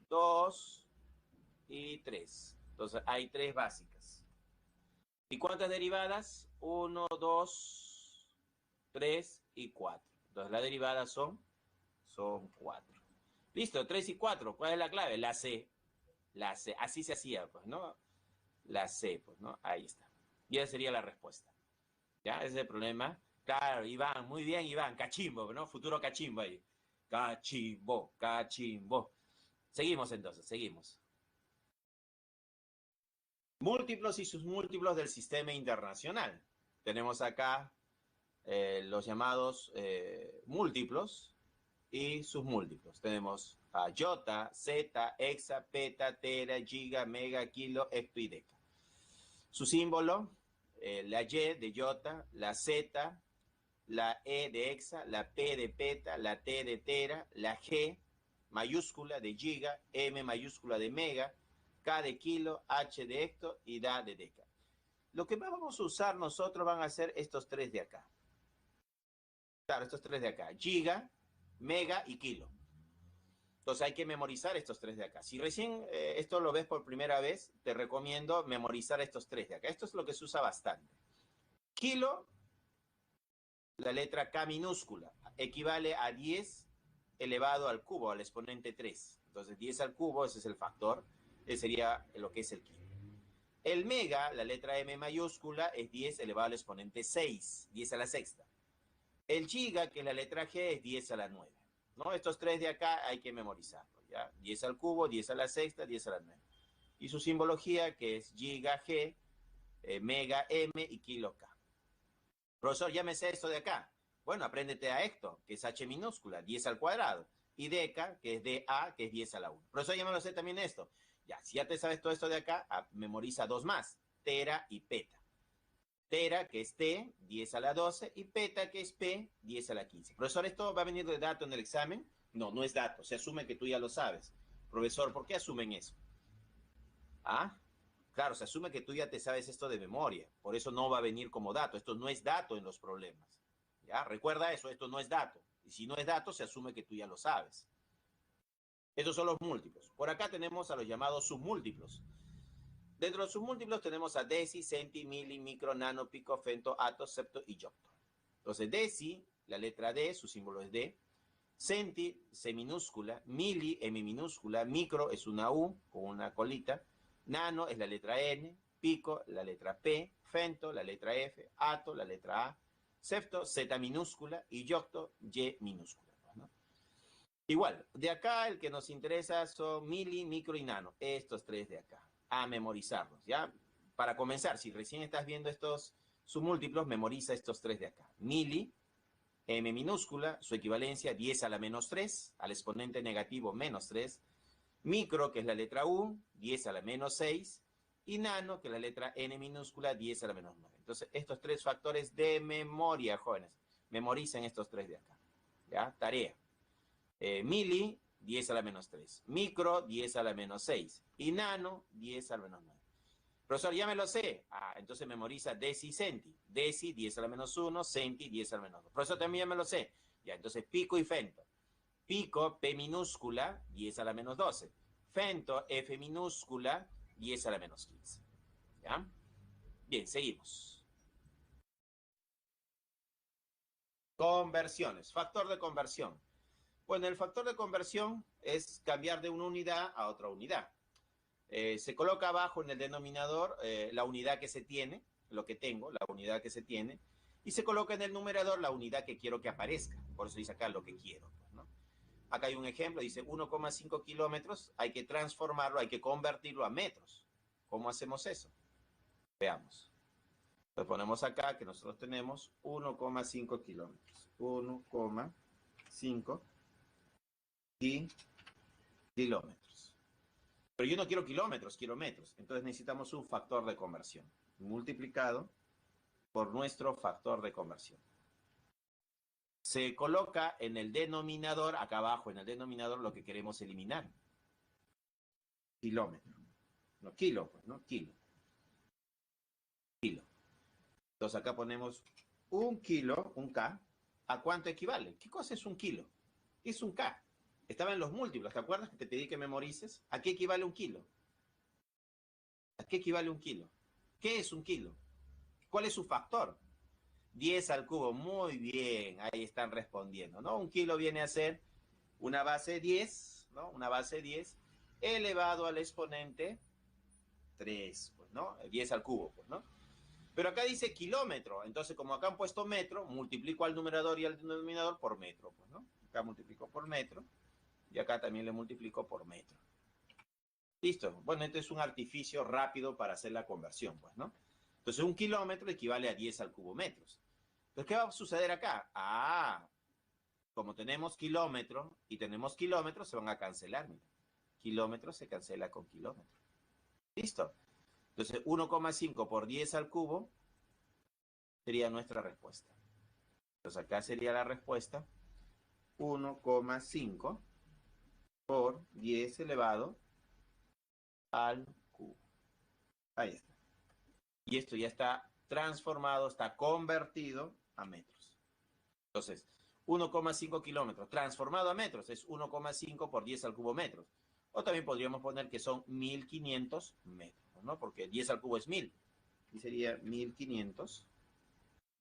2 y 3. Entonces, hay 3 básicas. ¿Y cuántas derivadas? 1, 2, 3 y 4. Entonces, las derivadas son 4. Listo, 3 y 4. ¿Cuál es la clave? La C. La C. Así se hacía, pues, ¿no? La C, pues, ¿no? Ahí está. Y esa sería la respuesta. ¿Ya? Ese es el problema. Claro, Iván, muy bien, Iván. Cachimbo, ¿no? Futuro cachimbo ahí. Cachimbo, cachimbo. Seguimos entonces, seguimos. Múltiplos y sus múltiplos del sistema internacional. Tenemos acá los llamados múltiplos y sus múltiplos. Tenemos a iota, zeta, hexa, peta, tera, giga, mega, kilo, hecto y deca. Su símbolo, la Y de iota, la Z, la E de hexa, la P de peta, la T de tera, la G mayúscula de giga, M mayúscula de mega, K de kilo, H de hecto y DA de deca. Lo que más vamos a usar nosotros van a ser estos 3 de acá. Claro, estos 3 de acá. Giga, mega y kilo. Entonces hay que memorizar estos 3 de acá. Si recién esto lo ves por primera vez, te recomiendo memorizar estos 3 de acá. Esto es lo que se usa bastante. Kilo, la letra K minúscula, equivale a 10 elevado al cubo, al exponente 3. Entonces 10 al cubo, ese es el factor, ese sería lo que es el kilo. El mega, la letra M mayúscula, es 10 elevado al exponente 6, 10 a la sexta. El giga, que es la letra G, es 10 a la 9. ¿No? Estos 3 de acá hay que memorizarlos, ¿ya? 10 al cubo, 10 a la sexta, 10 a la 9. Y su simbología, que es giga G, mega M y kilo K. Profesor, ya me sé esto de acá. Bueno, apréndete a esto, que es H minúscula, 10 al cuadrado. Y deca, que es DA, que es 10 a la 1. Profesor, ya me lo sé también esto. Ya, si ya te sabes todo esto de acá, memoriza 2 más, tera y peta. Tera, que es T, 10 a la 12, y peta, que es P, 10 a la 15. Profesor, ¿esto va a venir de dato en el examen? No, no es dato, se asume que tú ya lo sabes. Profesor, ¿por qué asumen eso? ¿Ah? Claro, se asume que tú ya te sabes esto de memoria, por eso no va a venir como dato. Esto no es dato en los problemas. ¿Ya? Recuerda eso, esto no es dato. Y si no es dato, se asume que tú ya lo sabes. Estos son los múltiplos. Por acá tenemos a los llamados submúltiplos. Dentro de los submúltiplos tenemos a deci, centi, mili, micro, nano, pico, femto, ato, septo y yocto. Entonces, deci, la letra D, su símbolo es D. Centi, C minúscula. Mili, M minúscula. Micro es una U con una colita. Nano es la letra N. Pico, la letra P. Femto, la letra F. Ato, la letra A. Septo, Z minúscula. Y yocto, Y minúscula. ¿No? Igual, de acá el que nos interesa son mili, micro y nano. Estos 3 de acá. A memorizarlos, ¿ya? Para comenzar, si recién estás viendo estos submúltiplos, memoriza estos 3 de acá. Mili, M minúscula, su equivalencia 10 a la menos 3, al exponente negativo menos 3. Micro, que es la letra U, 10 a la menos 6. Y nano, que es la letra N minúscula, 10 a la menos 9. Entonces, estos 3 factores de memoria, jóvenes. Memoricen estos 3 de acá. ¿Ya? Tarea. Mili, 10 a la menos 3. Micro, 10 a la menos 6. Y nano, 10 a la menos 9. Profesor, ya me lo sé. Entonces memoriza deci, centi. Deci, 10 a la menos 1. Centi, 10 a la menos 2. Profesor, también ya me lo sé. Ya, entonces pico y femto. Pico, P minúscula, 10 a la menos 12. Femto, F minúscula, 10 a la menos 15. ¿Ya? Bien, seguimos. Conversiones. Factor de conversión. Bueno, el factor de conversión es cambiar de una unidad a otra unidad. Se coloca abajo en el denominador la unidad que se tiene, lo que tengo, la unidad que se tiene, y se coloca en el numerador la unidad que quiero que aparezca. Por eso dice acá lo que quiero, pues, ¿no? Acá hay un ejemplo, dice 1,5 kilómetros, hay que transformarlo, hay que convertirlo a metros. ¿Cómo hacemos eso? Veamos. Lo ponemos acá que nosotros tenemos 1,5 kilómetros. 1,5 kilómetros. Pero yo no quiero kilómetros, quiero metros. Entonces necesitamos un factor de conversión multiplicado por nuestro factor de conversión. Se coloca en el denominador, acá abajo en el denominador, lo que queremos eliminar. Kilómetro. No, kilo, pues, ¿no? Kilo. Kilo. Entonces acá ponemos un kilo, un K. ¿A cuánto equivale? ¿Qué cosa es un kilo? ¿Qué es un K? Estaba en los múltiplos, ¿te acuerdas que te pedí que memorices? ¿A qué equivale un kilo? ¿A qué equivale un kilo? ¿Qué es un kilo? ¿Cuál es su factor? 10 al cubo, muy bien, ahí están respondiendo, ¿no? Un kilo viene a ser una base 10, ¿no? Una base 10 elevado al exponente 3, pues, ¿no? 10 al cubo, pues, ¿no? Pero acá dice kilómetro, entonces como acá han puesto metro, multiplico al numerador y al denominador por metro, pues, ¿no? Acá multiplico por metro y acá también le multiplico por metro. Listo. Bueno, este es un artificio rápido para hacer la conversión, pues, ¿no? Entonces, un kilómetro equivale a 10 al cubo metros. Entonces, ¿qué va a suceder acá? Ah, como tenemos kilómetro y tenemos kilómetros, se van a cancelar, mira. Kilómetro se cancela con kilómetro. Listo. Entonces, 1,5 por 10 al cubo sería nuestra respuesta. Entonces, acá sería la respuesta 1,5 por 10 elevado al cubo. Ahí está. Y esto ya está transformado, está convertido a metros. Entonces, 1,5 kilómetros transformado a metros es 1,5 por 10 al cubo metros. O también podríamos poner que son 1500 metros, ¿no? Porque 10 al cubo es 1000. Y sería 1500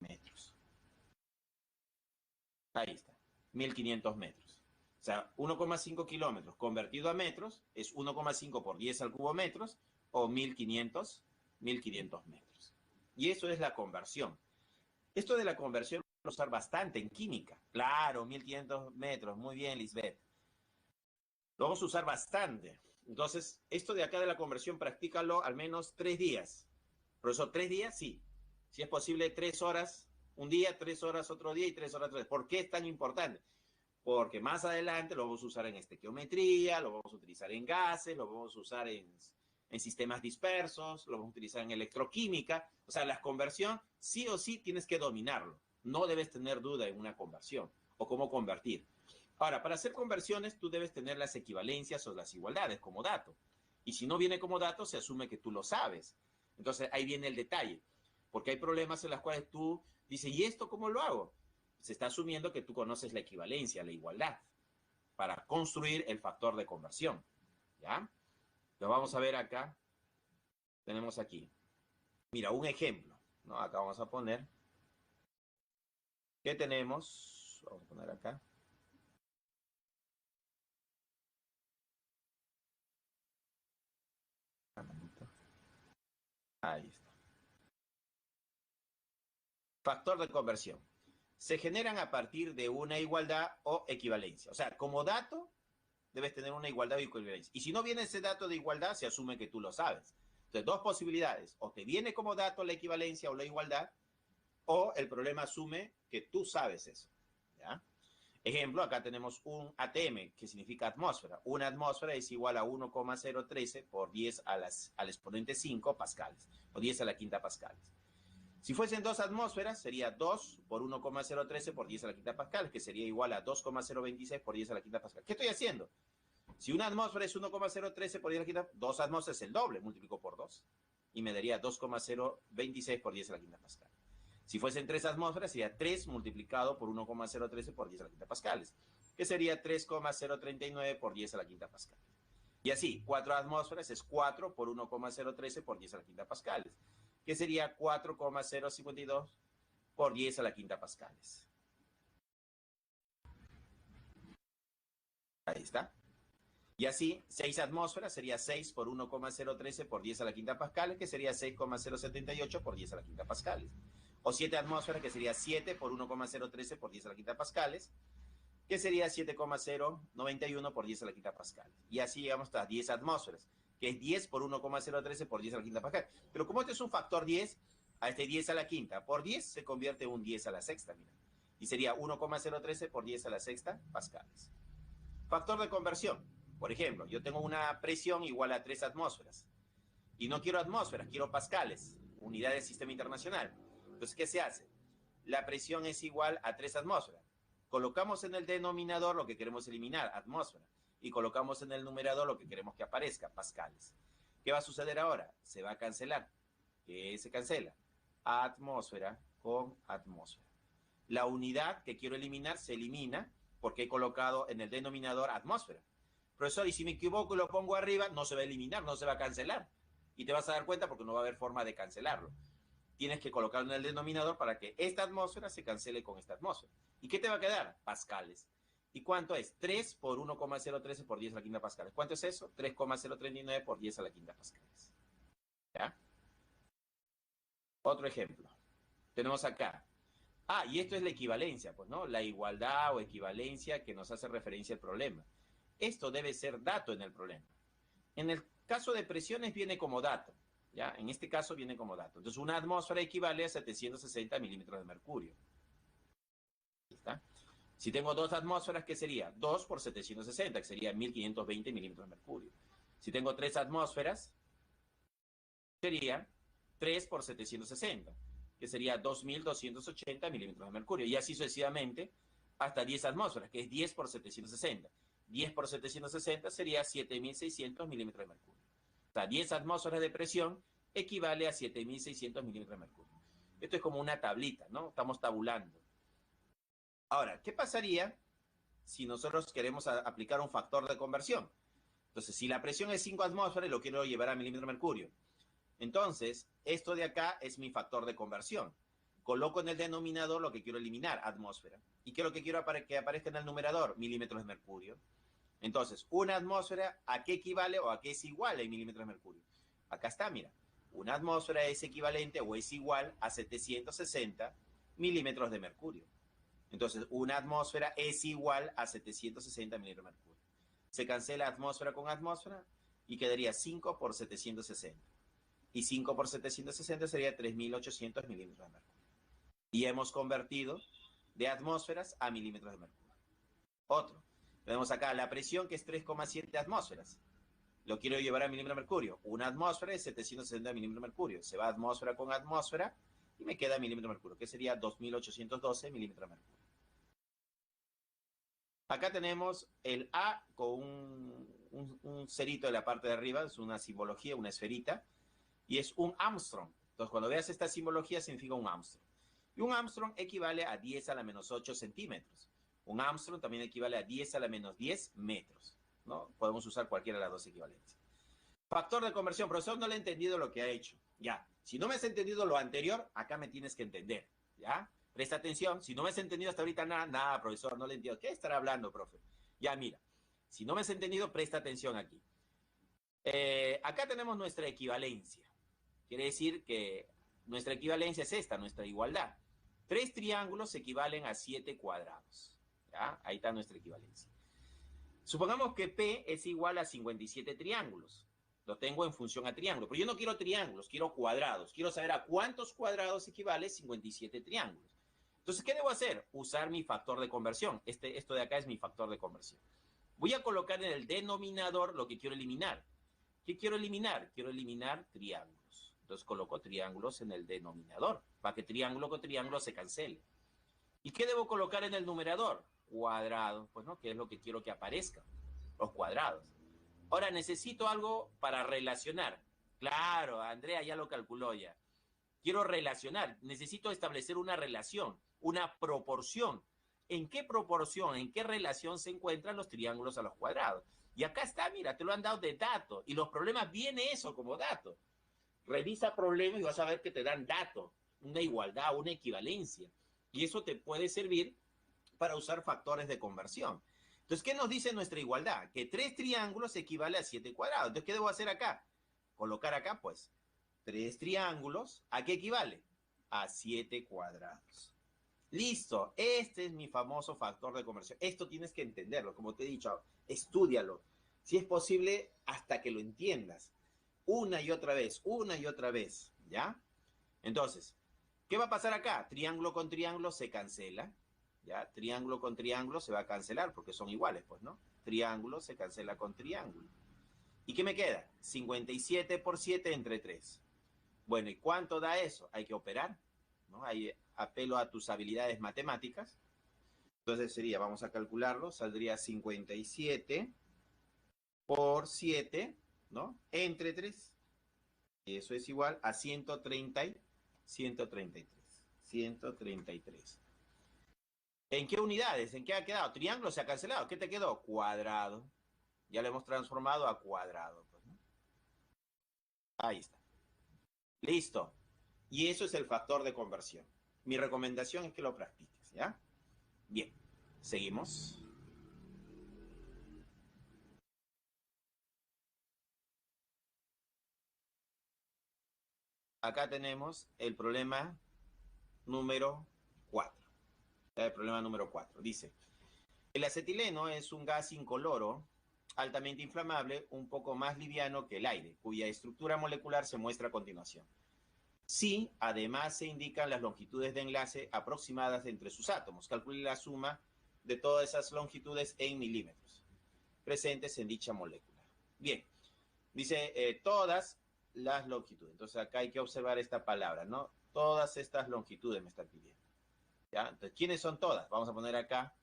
metros. Ahí está, 1500 metros. O sea, 1,5 kilómetros convertido a metros es 1,5 por 10 al cubo metros o 1500 metros. Y eso es la conversión. Esto de la conversión lo vamos a usar bastante en química. Claro, 1500 metros. Muy bien, Lisbeth. Lo vamos a usar bastante. Entonces, esto de acá de la conversión, practícalo al menos 3 días. Profesor, 3 días, sí. Si es posible, 3 horas un día, 3 horas otro día y 3 horas otro día. ¿Por qué es tan importante? Porque más adelante lo vamos a usar en estequiometría, lo vamos a utilizar en gases, lo vamos a usar en sistemas dispersos, lo vamos a utilizar en electroquímica. O sea, la conversión sí o sí tienes que dominarlo. No debes tener duda en una conversión o cómo convertir. Ahora, para hacer conversiones tú debes tener las equivalencias o las igualdades como dato. Y si no viene como dato, se asume que tú lo sabes. Entonces ahí viene el detalle. Porque hay problemas en los cuales tú dices, ¿y esto cómo lo hago? Se está asumiendo que tú conoces la equivalencia, la igualdad, para construir el factor de conversión. ¿Ya? Lo vamos a ver acá. Tenemos aquí. Mira, un ejemplo, ¿no? Acá vamos a poner. ¿Qué tenemos? Vamos a poner acá. Ahí está. Factor de conversión. Se generan a partir de una igualdad o equivalencia. O sea, como dato, debes tener una igualdad o equivalencia. Y si no viene ese dato de igualdad, se asume que tú lo sabes. Entonces, dos posibilidades. O te viene como dato la equivalencia o la igualdad, o el problema asume que tú sabes eso. ¿Ya? Ejemplo, acá tenemos un ATM, que significa atmósfera. Una atmósfera es igual a 1,013 por 10 al exponente 5 pascales, o 10 a la quinta pascales. Si fuesen dos atmósferas, sería 2 por 1,013 por 10 a la quinta pascal, que sería igual a 2,026 por 10 a la quinta pascal. ¿Qué estoy haciendo? Si una atmósfera es 1,013 por 10 a la quinta, dos atmósferas es el doble, multiplico por 2. Y me daría 2,026 por 10 a la quinta pascal. Si fuesen 3 atmósferas, sería 3 multiplicado por 1,013 por 10 a la quinta pascales, que sería 3,039 por 10 a la quinta pascal. Y así, 4 atmósferas es 4 por 1,013 por 10 a la quinta pascales, que sería 4,052 por 10 a la quinta pascales. Ahí está. Y así, 6 atmósferas sería 6 por 1,013 por 10 a la quinta pascales, que sería 6,078 por 10 a la quinta pascales. O 7 atmósferas, que sería 7 por 1,013 por 10 a la quinta pascales, que sería 7,091 por 10 a la quinta pascal. Y así llegamos hasta 10 atmósferas, que es 10 por 1,013 por 10 a la quinta pascal. Pero como este es un factor 10, a este 10 a la quinta por 10 se convierte en un 10 a la sexta, mira. Y sería 1,013 por 10 a la sexta pascales. Factor de conversión. Por ejemplo, yo tengo una presión igual a 3 atmósferas. Y no quiero atmósferas, quiero pascales, unidad del sistema internacional. Entonces, ¿qué se hace? La presión es igual a 3 atmósferas. Colocamos en el denominador lo que queremos eliminar, atmósfera, y colocamos en el numerador lo que queremos que aparezca, pascales. ¿Qué va a suceder ahora? Se va a cancelar. ¿Qué se cancela? Atmósfera con atmósfera. La unidad que quiero eliminar se elimina porque he colocado en el denominador atmósfera. Profesor, y si me equivoco y lo pongo arriba, no se va a eliminar, no se va a cancelar. Y te vas a dar cuenta porque no va a haber forma de cancelarlo. Tienes que colocarlo en el denominador para que esta atmósfera se cancele con esta atmósfera. ¿Y qué te va a quedar? Pascales. ¿Y cuánto es? 3 por 1,013 por 10 a la quinta pascales. ¿Cuánto es eso? 3,039 por 10 a la quinta pascales. ¿Ya? Otro ejemplo. Tenemos acá. Ah, y esto es la equivalencia, pues, ¿no? La igualdad o equivalencia que nos hace referencia al problema. Esto debe ser dato en el problema. En el caso de presiones viene como dato. ¿Ya? En este caso viene como dato. Entonces, una atmósfera equivale a 760 milímetros de mercurio. ¿Está? Si tengo dos atmósferas, ¿qué sería? 2 por 760, que sería 1520 milímetros de mercurio. Si tengo tres atmósferas, sería 3 por 760, que sería 2280 milímetros de mercurio. Y así sucesivamente hasta 10 atmósferas, que es 10 por 760. 10 por 760 sería 7600 milímetros de mercurio. O sea, 10 atmósferas de presión equivale a 7600 milímetros de mercurio. Esto es como una tablita, ¿no? Estamos tabulando. Ahora, ¿qué pasaría si nosotros queremos aplicar un factor de conversión? Entonces, si la presión es 5 atmósferas, lo quiero llevar a milímetro de mercurio. Entonces, esto de acá es mi factor de conversión. Coloco en el denominador lo que quiero eliminar, atmósfera. ¿Y qué es lo que quiero que aparezca en el numerador? Milímetros de mercurio. Entonces, una atmósfera, ¿a qué equivale o a qué es igual en milímetros de mercurio? Acá está, mira. Una atmósfera es equivalente o es igual a 760 milímetros de mercurio. Entonces, una atmósfera es igual a 760 milímetros de mercurio. Se cancela atmósfera con atmósfera y quedaría 5 por 760. Y 5 por 760 sería 3800 milímetros de mercurio. Y hemos convertido de atmósferas a milímetros de mercurio. Otro. Tenemos acá la presión, que es 3,7 atmósferas. Lo quiero llevar a milímetros de mercurio. Una atmósfera es 760 milímetros de mercurio. Se va atmósfera con atmósfera y me queda milímetros de mercurio, que sería 2812 milímetros de mercurio. Acá tenemos el A con un cerito de la parte de arriba, es una simbología, una esferita, y es un Armstrong. Entonces, cuando veas esta simbología, significa un Armstrong. Y un Armstrong equivale a 10 a la menos 8 centímetros. Un Armstrong también equivale a 10 a la menos 10 metros, ¿no? Podemos usar cualquiera de las dos equivalencias. Factor de conversión. Profesor, no le he entendido lo que ha hecho. Ya. Si no me has entendido lo anterior, acá me tienes que entender. ¿Ya? Presta atención. Si no me has entendido hasta ahorita nada, profesor, no le entiendo. ¿Qué estará hablando, profe? Ya, mira. Si no me has entendido, presta atención aquí. Acá tenemos nuestra equivalencia. Quiere decir que nuestra equivalencia es esta, nuestra igualdad. 3 triángulos equivalen a 7 cuadrados. ¿Ya? Ahí está nuestra equivalencia. Supongamos que P es igual a 57 triángulos. Lo tengo en función a triángulo. Pero yo no quiero triángulos, quiero cuadrados. Quiero saber a cuántos cuadrados equivale 57 triángulos. Entonces, ¿qué debo hacer? Usar mi factor de conversión. Esto de acá es mi factor de conversión. Voy a colocar en el denominador lo que quiero eliminar. ¿Qué quiero eliminar? Quiero eliminar triángulos. Entonces coloco triángulos en el denominador, para que triángulo con triángulo se cancele. ¿Y qué debo colocar en el numerador? Cuadrados, pues no, que es lo que quiero que aparezca, los cuadrados. Ahora necesito algo para relacionar. Claro, Andrea ya lo calculó ya. Quiero relacionar, necesito establecer una relación, una proporción. ¿En qué proporción, en qué relación se encuentran los triángulos a los cuadrados? Y acá está, mira, te lo han dado de dato. Y los problemas viene eso como dato. Revisa problemas y vas a ver que te dan dato, una igualdad, una equivalencia. Y eso te puede servir para usar factores de conversión. Entonces, ¿qué nos dice nuestra igualdad? Que 3 triángulos equivale a 7 cuadrados. Entonces, ¿qué debo hacer acá? Colocar acá, pues, 3 triángulos. ¿A qué equivale? a 7 cuadrados. Listo, este es mi famoso factor de conversión. Esto tienes que entenderlo, como te he dicho, estúdialo. Si es posible, hasta que lo entiendas. Una y otra vez, ¿ya? Entonces, ¿qué va a pasar acá? Triángulo con triángulo se cancela, ¿ya? Triángulo con triángulo se va a cancelar porque son iguales, pues, ¿no? Triángulo se cancela con triángulo. ¿Y qué me queda? 57 por 7 entre 3. Bueno, ¿y cuánto da eso? Hay que operar, ¿no? Ahí apelo a tus habilidades matemáticas. Entonces sería, vamos a calcularlo, saldría 57 por 7, ¿no? Entre 3. Y eso es igual a 133. ¿En qué unidades? ¿En qué ha quedado? Triángulo se ha cancelado. ¿Qué te quedó? Cuadrado. Ya lo hemos transformado a cuadrado, pues, ¿no? Ahí está. Listo. Y eso es el factor de conversión. Mi recomendación es que lo practiques, ¿ya? Bien. Seguimos. Acá tenemos el problema número 4. El problema número 4. Dice, el acetileno es un gas incoloro altamente inflamable, un poco más liviano que el aire, cuya estructura molecular se muestra a continuación. Sí, además se indican las longitudes de enlace aproximadas entre sus átomos. Calcule la suma de todas esas longitudes en milímetros presentes en dicha molécula. Bien, dice todas las longitudes. Entonces acá hay que observar esta palabra, ¿no? Todas estas longitudes me están pidiendo. ¿Ya? Entonces, ¿quiénes son todas? Vamos a poner acá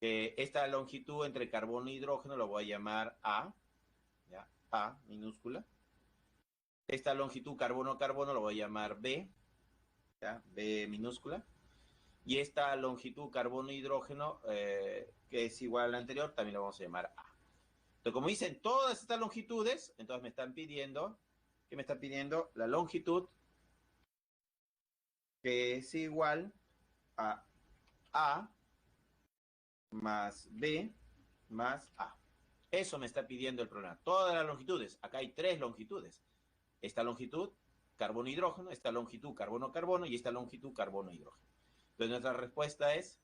esta longitud entre carbono e hidrógeno lo voy a llamar A, ¿ya? A minúscula. Esta longitud carbono-carbono lo voy a llamar B, ¿ya? B minúscula. Y esta longitud carbono-hidrógeno, que es igual a la anterior, también lo vamos a llamar A. Entonces, como dicen todas estas longitudes, entonces me están pidiendo, ¿qué me están pidiendo? La longitud que es igual a A más B más A. Eso me está pidiendo el problema. Todas las longitudes. Acá hay 3 longitudes. Esta longitud, carbono-hidrógeno, esta longitud, carbono-carbono y esta longitud, carbono-hidrógeno. Entonces nuestra respuesta es,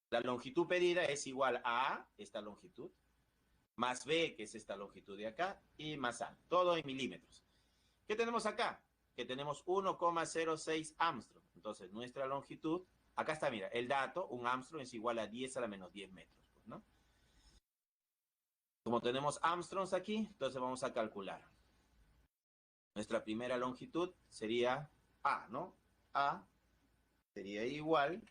la longitud pedida es igual a esta longitud, más B, que es esta longitud de acá, y más A. Todo en milímetros. ¿Qué tenemos acá? Que tenemos 1,06 Armstrong. Entonces nuestra longitud, acá está, mira, el dato, un Armstrong es igual a 10 a la menos 10 metros, pues, ¿no? Como tenemos Armstrongs aquí, entonces vamos a calcular. Nuestra primera longitud sería A, ¿no? A sería igual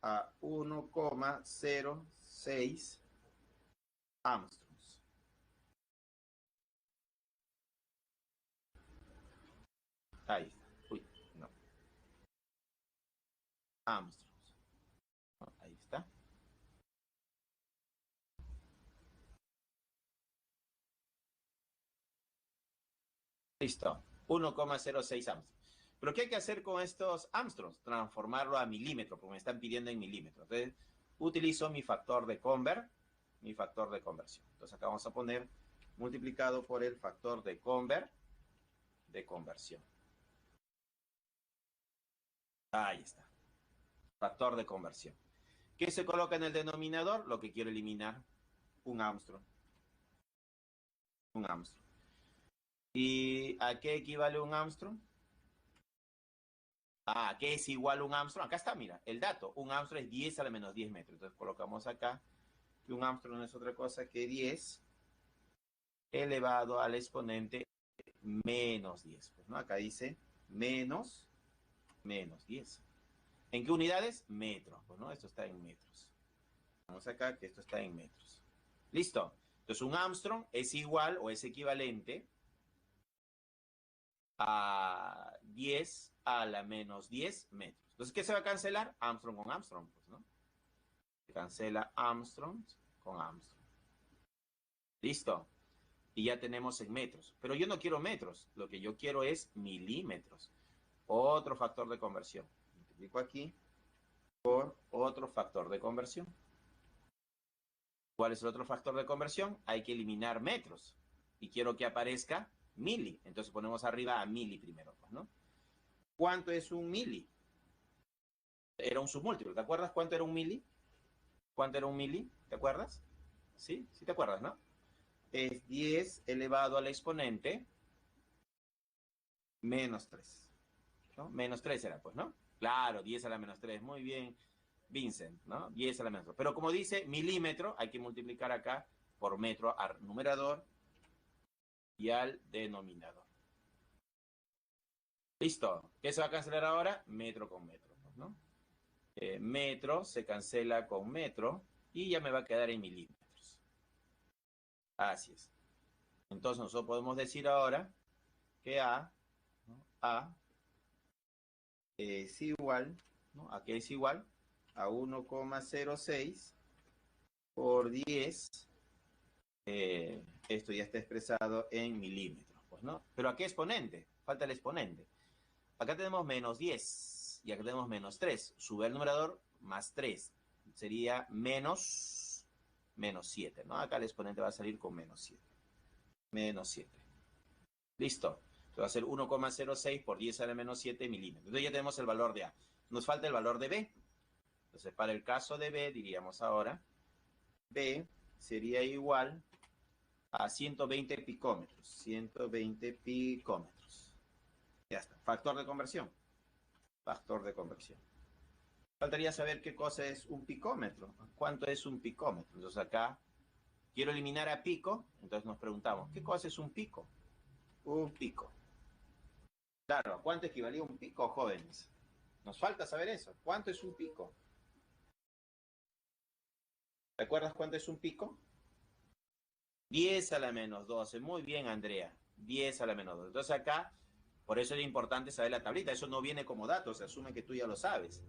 a 1,06 Armstrongs. Ahí está. Uy, no. Armstrongs. No, ahí está. Listo. 1,06 Armstrongs. Pero ¿qué hay que hacer con estos Armstrongs? Transformarlo a milímetro, porque me están pidiendo en milímetros. Entonces, utilizo mi factor de conversión. Entonces, acá vamos a poner multiplicado por el factor de conversión. Ahí está. Factor de conversión. ¿Qué se coloca en el denominador? Lo que quiero eliminar. Un Armstrong. Un Armstrong. ¿Y a qué equivale un Armstrong? ¿A qué es igual un Armstrong? Acá está, mira, el dato. Un Armstrong es 10 a la menos 10 metros. Entonces colocamos acá que un Armstrong no es otra cosa que 10 elevado al exponente menos 10. Pues, ¿no? Acá dice menos 10. ¿En qué unidades? Metros. Pues, ¿no? Esto está en metros. Vamos acá que esto está en metros. ¿Listo? Entonces un Armstrong es igual o es equivalente a 10 a la menos 10 metros. Entonces, ¿qué se va a cancelar? Armstrong con Armstrong, pues, ¿no? Se cancela Armstrong con Armstrong. ¿Listo? Y ya tenemos en metros. Pero yo no quiero metros. Lo que yo quiero es milímetros. Otro factor de conversión. Multiplico aquí por otro factor de conversión. ¿Cuál es el otro factor de conversión? Hay que eliminar metros. Y quiero que aparezca mili. Entonces ponemos arriba a mili primero, pues, ¿no? ¿Cuánto es un mili? Era un submúltiplo. ¿Te acuerdas cuánto era un mili? ¿Cuánto era un mili? ¿Te acuerdas? Sí, sí te acuerdas, ¿no? Es 10 elevado al exponente menos 3. ¿No? Menos 3 era, pues, ¿no? Claro, 10 a la menos 3. Muy bien, Vincent, ¿no? 10 a la menos 3. Pero como dice milímetro, hay que multiplicar acá por metro al numerador y al denominador. Listo. ¿Qué se va a cancelar ahora? Metro con metro, pues, ¿no? Metro se cancela con metro y ya me va a quedar en milímetros. Así es. Entonces nosotros podemos decir ahora que A, ¿no? A es igual, ¿no? ¿A qué es igual? A 1,06 por 10. Esto ya está expresado en milímetros, pues, ¿no? Pero ¿a qué exponente? Falta el exponente. Acá tenemos menos 10 y acá tenemos menos 3. Sube al numerador más 3. Sería menos 7, ¿no? Acá el exponente va a salir con menos 7. Menos 7. Listo. Entonces va a ser 1,06 por 10 a la menos 7 milímetros. Entonces ya tenemos el valor de A. Nos falta el valor de B. Entonces para el caso de B diríamos ahora, B sería igual a 120 picómetros. 120 picómetros. Ya está. Factor de conversión. Factor de conversión. Faltaría saber qué cosa es un picómetro. ¿Cuánto es un picómetro? Entonces acá quiero eliminar a pico. Entonces nos preguntamos, ¿qué cosa es un pico? Un pico. Claro, ¿a cuánto equivalía un pico, jóvenes? Nos falta saber eso. ¿Cuánto es un pico? ¿Recuerdas cuánto es un pico? 10 a la menos 12. Muy bien, Andrea. 10 a la menos 12. Entonces acá, por eso es importante saber la tablita. Eso no viene como dato, se asume que tú ya lo sabes.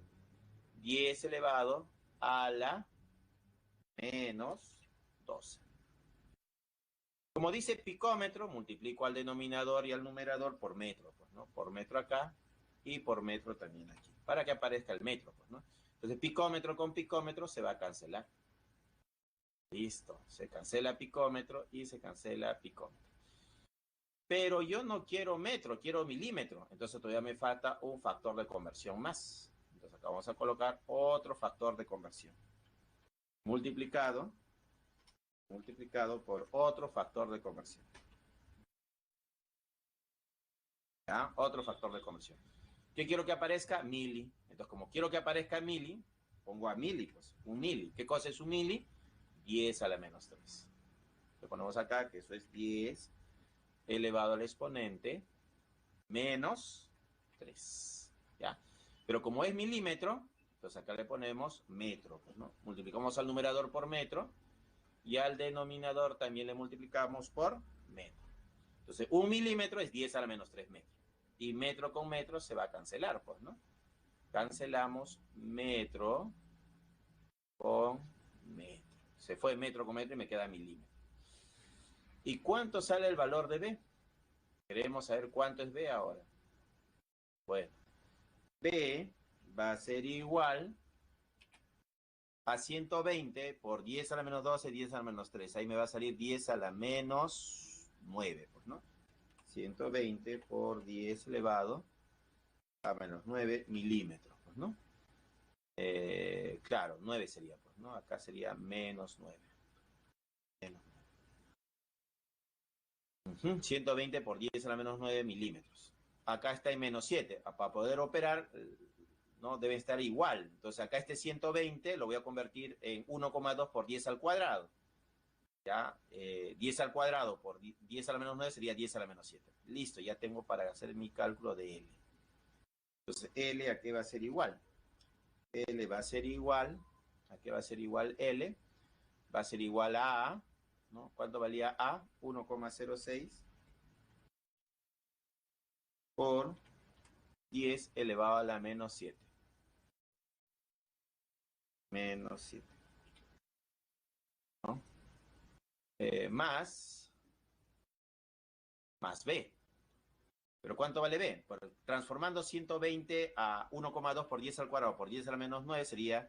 10 elevado a la menos 12. Como dice picómetro, multiplico al denominador y al numerador por metro, pues, ¿no? Por metro acá y por metro también aquí, para que aparezca el metro, pues, ¿no? Entonces picómetro con picómetro se va a cancelar. Listo, se cancela picómetro y se cancela picómetro. Pero yo no quiero metro, quiero milímetro. Entonces todavía me falta un factor de conversión más. Entonces acá vamos a colocar otro factor de conversión. Multiplicado por otro factor de conversión. ¿Ya? Otro factor de conversión. ¿Qué quiero que aparezca? Mili. Entonces, como quiero que aparezca mili, pongo a mili, pues, un mili. ¿Qué cosa es un mili? 10 a la menos 3. Le ponemos acá que eso es 10 elevado al exponente menos 3. ¿Ya? Pero como es milímetro, entonces acá le ponemos metro, pues, ¿no? Multiplicamos al numerador por metro y al denominador también le multiplicamos por metro. Entonces, un milímetro es 10 a la menos 3 metros. Y metro con metro se va a cancelar, pues, ¿no? Cancelamos metro con metro. Se fue metro con metro y me queda milímetro. ¿Y cuánto sale el valor de B? Queremos saber cuánto es B ahora. Bueno, B va a ser igual a 120 por 10 a la menos 12, 10 a la menos 3. Ahí me va a salir 10 a la menos 9, pues, ¿no? 120 por 10 elevado a menos 9 milímetros, pues, ¿no? Claro, 9 sería, pues, ¿no? Acá sería menos 9. Menos 9. 120 por 10 a la menos 9 milímetros. Acá está en menos 7. Para poder operar, ¿no? Debe estar igual. Entonces acá este 120 lo voy a convertir en 1,2 por 10 al cuadrado. ¿Ya? 10 al cuadrado por 10 a la menos 9 sería 10 a la menos 7. Listo, ya tengo para hacer mi cálculo de L. Entonces L a qué va a ser igual. L va a ser igual, ¿a qué va a ser igual L? Va a ser igual a A, ¿no? ¿Cuánto valía A? 1,06 por 10 elevado a la menos 7. Menos 7. ¿No? Más B. ¿Pero cuánto vale B? Transformando 120 a 1,2 por 10 al cuadrado por 10 a la menos 9 sería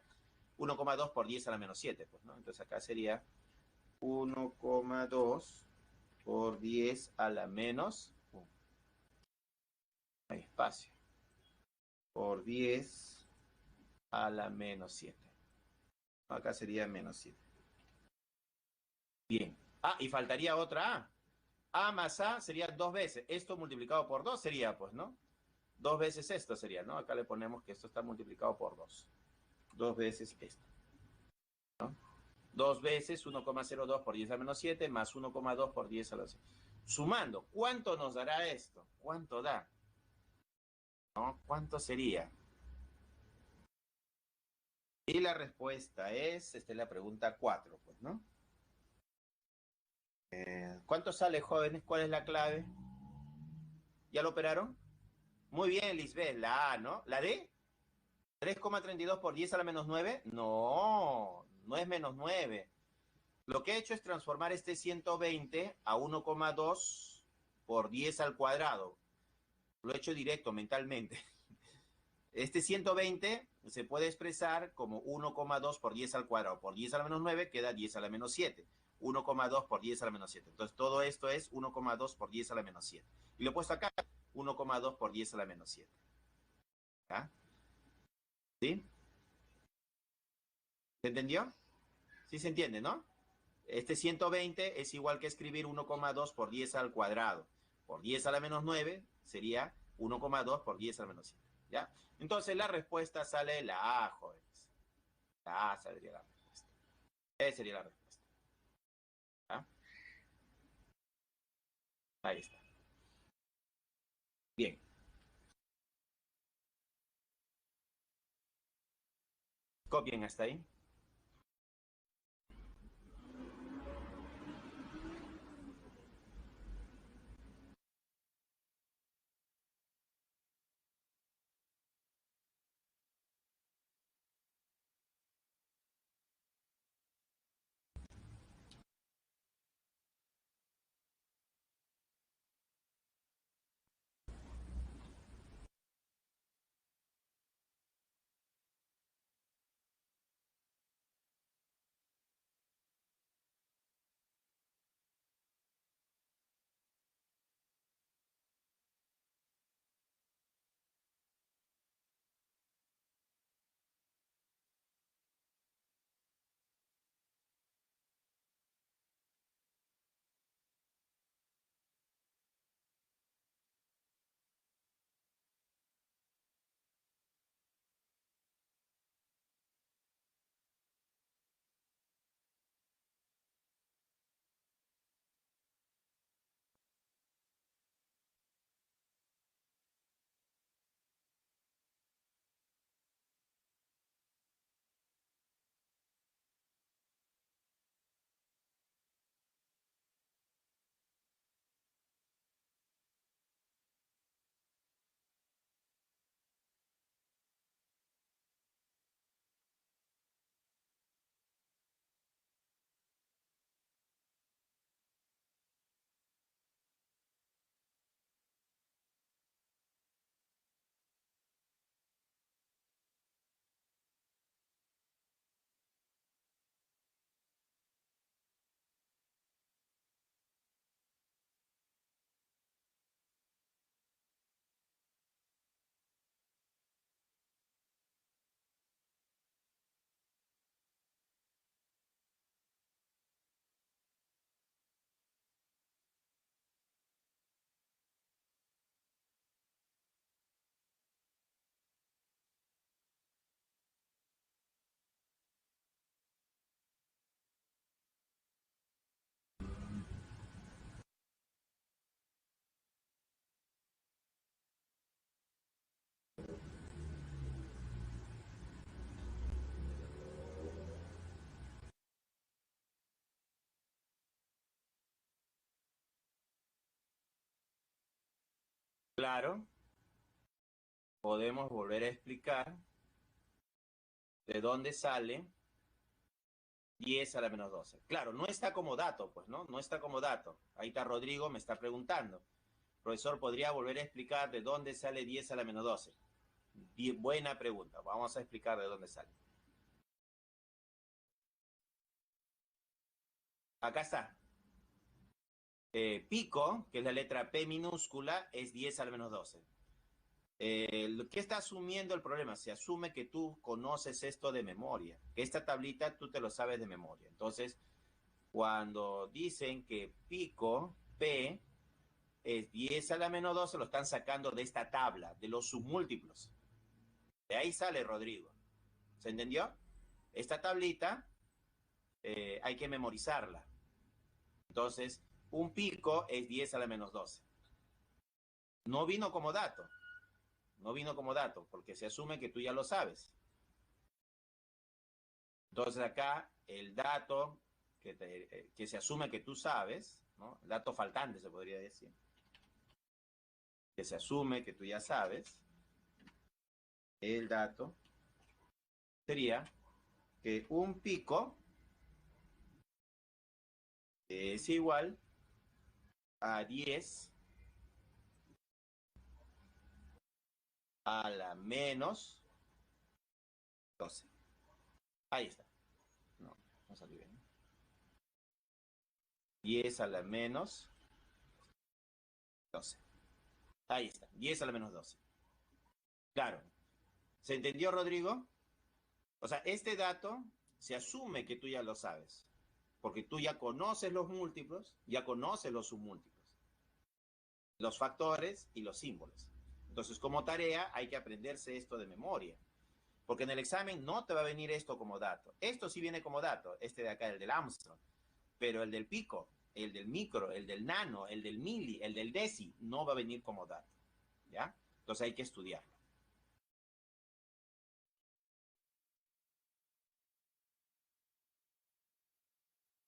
1,2 por 10 a la menos 7. Pues, ¿no? Entonces acá sería 1,2 por 10 a la menos 1. Hay espacio. por 10 a la menos 7. Acá sería menos 7. Bien. Ah, y faltaría otra A. A más A sería 2 veces. Esto multiplicado por 2 sería, pues, ¿no? 2 veces esto sería, ¿no? Acá le ponemos que esto está multiplicado por 2. 2 veces esto, ¿no? 2 veces 1,02 por 10 a la menos 7 más 1,2 por 10 a la 7. Sumando, ¿cuánto nos dará esto? ¿Cuánto da? ¿No? ¿Cuánto sería? Y la respuesta es, esta es la pregunta 4, pues, ¿no? ¿Cuánto sale, jóvenes? ¿Cuál es la clave? ¿Ya lo operaron? Muy bien, Lisbeth, la A, ¿no? ¿La D? 3,32 por 10 a la menos 9. No, no es menos 9. Lo que he hecho es transformar este 120 a 1,2 por 10 al cuadrado. Lo he hecho directo mentalmente. Este 120 se puede expresar como 1,2 por 10 al cuadrado. Por 10 a la menos 9 queda 10 a la menos 7. 1,2 por 10 a la menos 7. Entonces todo esto es 1,2 por 10 a la menos 7. Y lo he puesto acá, 1,2 por 10 a la menos 7. ¿Ah? ¿Sí? ¿Se entendió? Sí se entiende, ¿no? Este 120 es igual que escribir 1,2 por 10 al cuadrado. Por 10 a la menos 9 sería 1,2 por 10 a la menos 7. ¿Ya? Entonces la respuesta sale la A, jóvenes. La A saldría la respuesta. Esa sería la respuesta. ¿Ya? Ahí está. Bien. Copien hasta ahí. Claro, podemos volver a explicar de dónde sale 10 a la menos 12. Claro, no está como dato, pues, ¿no? No está como dato. Ahí está Rodrigo, me está preguntando. Profesor, ¿podría volver a explicar de dónde sale 10 a la menos 12? Bien, buena pregunta. Vamos a explicar de dónde sale. Acá está. Pico, que es la letra P minúscula, es 10 a la menos 12. ¿Qué está asumiendo el problema? Se asume que tú conoces esto de memoria, que esta tablita tú te lo sabes de memoria. Entonces, cuando dicen que pico P es 10 a la menos 12, lo están sacando de esta tabla, de los submúltiplos. De ahí sale Rodrigo. ¿Se entendió? Esta tablita hay que memorizarla. Entonces, un pico es 10 a la menos 12. No vino como dato. No vino como dato, porque se asume que tú ya lo sabes. Entonces acá el dato que se asume que tú sabes, ¿no? El dato faltante se podría decir, que se asume que tú ya sabes, el dato sería que un pico es igual a 10 a la menos 12. Ahí está. No, no salió bien. 10 a la menos 12. Ahí está. 10 a la menos 12. Claro. ¿Se entendió, Rodrigo? O sea, este dato se asume que tú ya lo sabes, porque tú ya conoces los múltiplos, ya conoces los submúltiplos, los factores y los símbolos. Entonces, como tarea, hay que aprenderse esto de memoria, porque en el examen no te va a venir esto como dato. Esto sí viene como dato, este de acá, el del Armstrong, pero el del pico, el del micro, el del nano, el del mili, el del deci, no va a venir como dato, ¿ya? Entonces hay que estudiarlo.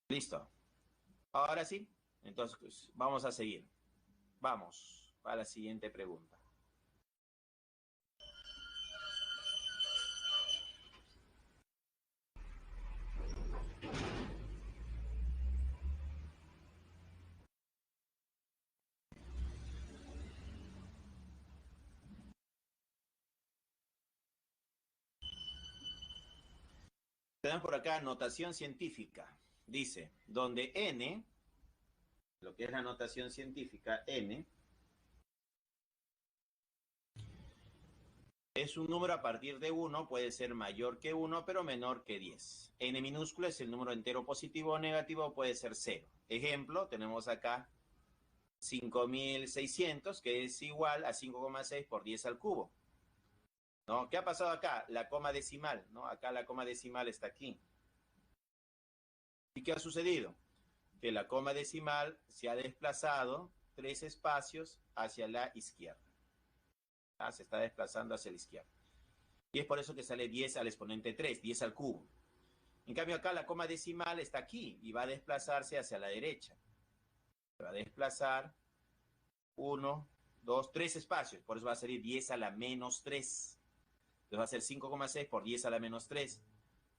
Listo. Ahora sí, entonces pues, vamos a seguir. Vamos a la siguiente pregunta. Tenemos por acá notación científica. Dice, donde n, lo que es la notación científica, n, es un número a partir de 1, puede ser mayor que 1, pero menor que 10. N minúsculo es el número entero positivo o negativo, puede ser 0. Ejemplo, tenemos acá 5600, que es igual a 5,6 por 10 al cubo. ¿No? ¿Qué ha pasado acá? La coma decimal, ¿no? Acá la coma decimal está aquí. ¿Y qué ha sucedido? Que la coma decimal se ha desplazado 3 espacios hacia la izquierda. Ah, se está desplazando hacia la izquierda. Y es por eso que sale 10 al exponente 3, 10 al cubo. En cambio acá la coma decimal está aquí y va a desplazarse hacia la derecha. Se va a desplazar 1, 2, 3 espacios. Por eso va a salir 10 a la menos 3. Entonces va a ser 5,6 por 10 a la menos 3.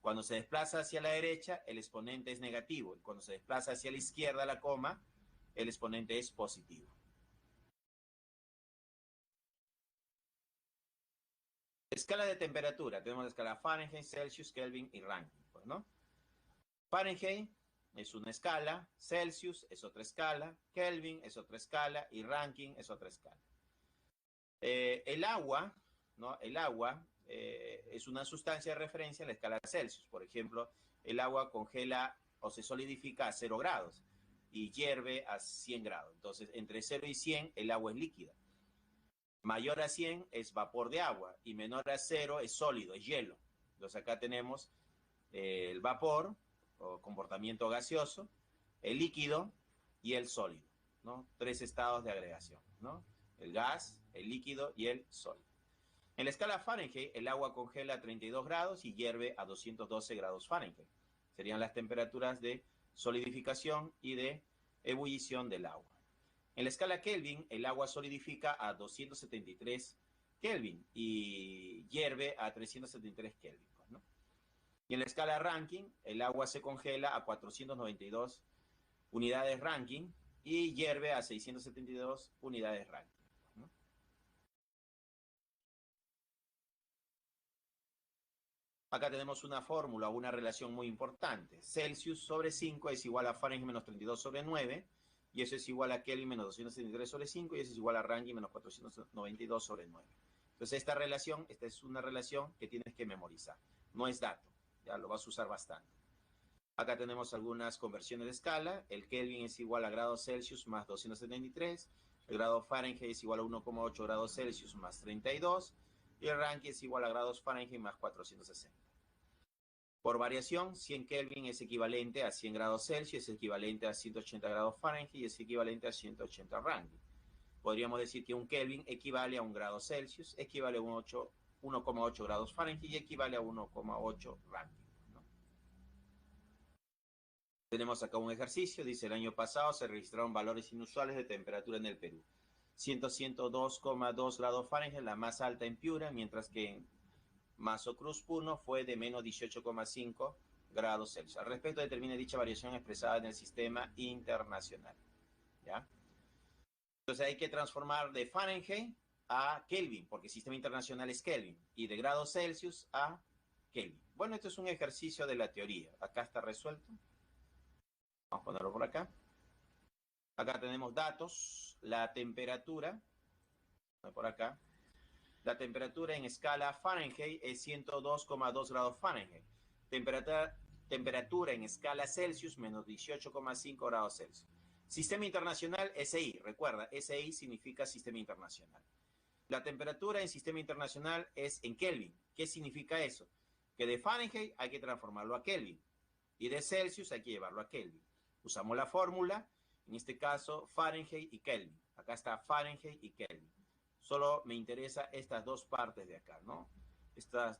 Cuando se desplaza hacia la derecha, el exponente es negativo. Y cuando se desplaza hacia la izquierda la coma, el exponente es positivo. Escala de temperatura. Tenemos la escala Fahrenheit, Celsius, Kelvin y Rankine. Pues, ¿no? Fahrenheit es una escala, Celsius es otra escala, Kelvin es otra escala y Rankine es otra escala. El agua, ¿no? El agua es una sustancia de referencia en la escala Celsius. Por ejemplo, el agua congela o se solidifica a 0 grados y hierve a 100 grados. Entonces, entre 0 y 100, el agua es líquida. Mayor a 100 es vapor de agua y menor a 0 es sólido, es hielo. Entonces, acá tenemos el vapor o comportamiento gaseoso, el líquido y el sólido, ¿no? 3 estados de agregación, ¿no? El gas, el líquido y el sólido. En la escala Fahrenheit, el agua congela a 32 grados y hierve a 212 grados Fahrenheit. Serían las temperaturas de solidificación y de ebullición del agua. En la escala Kelvin, el agua solidifica a 273 Kelvin y hierve a 373 Kelvin, ¿no? Y en la escala Rankine, el agua se congela a 492 unidades Rankine y hierve a 672 unidades Rankine, ¿no? Acá tenemos una fórmula, una relación muy importante. Celsius sobre 5 es igual a Fahrenheit menos 32 sobre 9, y eso es igual a Kelvin menos 273 sobre 5, y eso es igual a Rankine menos 492 sobre 9. Entonces esta es una relación que tienes que memorizar. No es dato, ya lo vas a usar bastante. Acá tenemos algunas conversiones de escala. El Kelvin es igual a grados Celsius más 273. El grado Fahrenheit es igual a 1,8 grados Celsius más 32. Y el Rankine es igual a grados Fahrenheit más 460. Por variación, 100 Kelvin es equivalente a 100 grados Celsius, es equivalente a 180 grados Fahrenheit y es equivalente a 180 Rankine. Podríamos decir que un Kelvin equivale a 1 grado Celsius, equivale a 1,8 grados Fahrenheit y equivale a 1,8 Rankine. ¿No? Tenemos acá un ejercicio, dice el año pasado se registraron valores inusuales de temperatura en el Perú. 102,2 grados Fahrenheit, la más alta en Piura, mientras que en Mazo Cruz Puno fue de menos 18,5 grados Celsius. Al respecto, determine dicha variación expresada en el sistema internacional. ¿Ya? Entonces hay que transformar de Fahrenheit a Kelvin, porque el sistema internacional es Kelvin, y de grados Celsius a Kelvin. Bueno, esto es un ejercicio de la teoría. Acá está resuelto. Vamos a ponerlo por acá. Acá tenemos datos, la temperatura, por acá. La temperatura en escala Fahrenheit es 102,2 grados Fahrenheit. Temperatura en escala Celsius, menos 18,5 grados Celsius. Sistema internacional, SI. Recuerda, SI significa sistema internacional. La temperatura en sistema internacional es en Kelvin. ¿Qué significa eso? Que de Fahrenheit hay que transformarlo a Kelvin. Y de Celsius hay que llevarlo a Kelvin. Usamos la fórmula, en este caso, Fahrenheit y Kelvin. Acá está Fahrenheit y Kelvin. Solo me interesa estas dos partes de acá, ¿no? Esta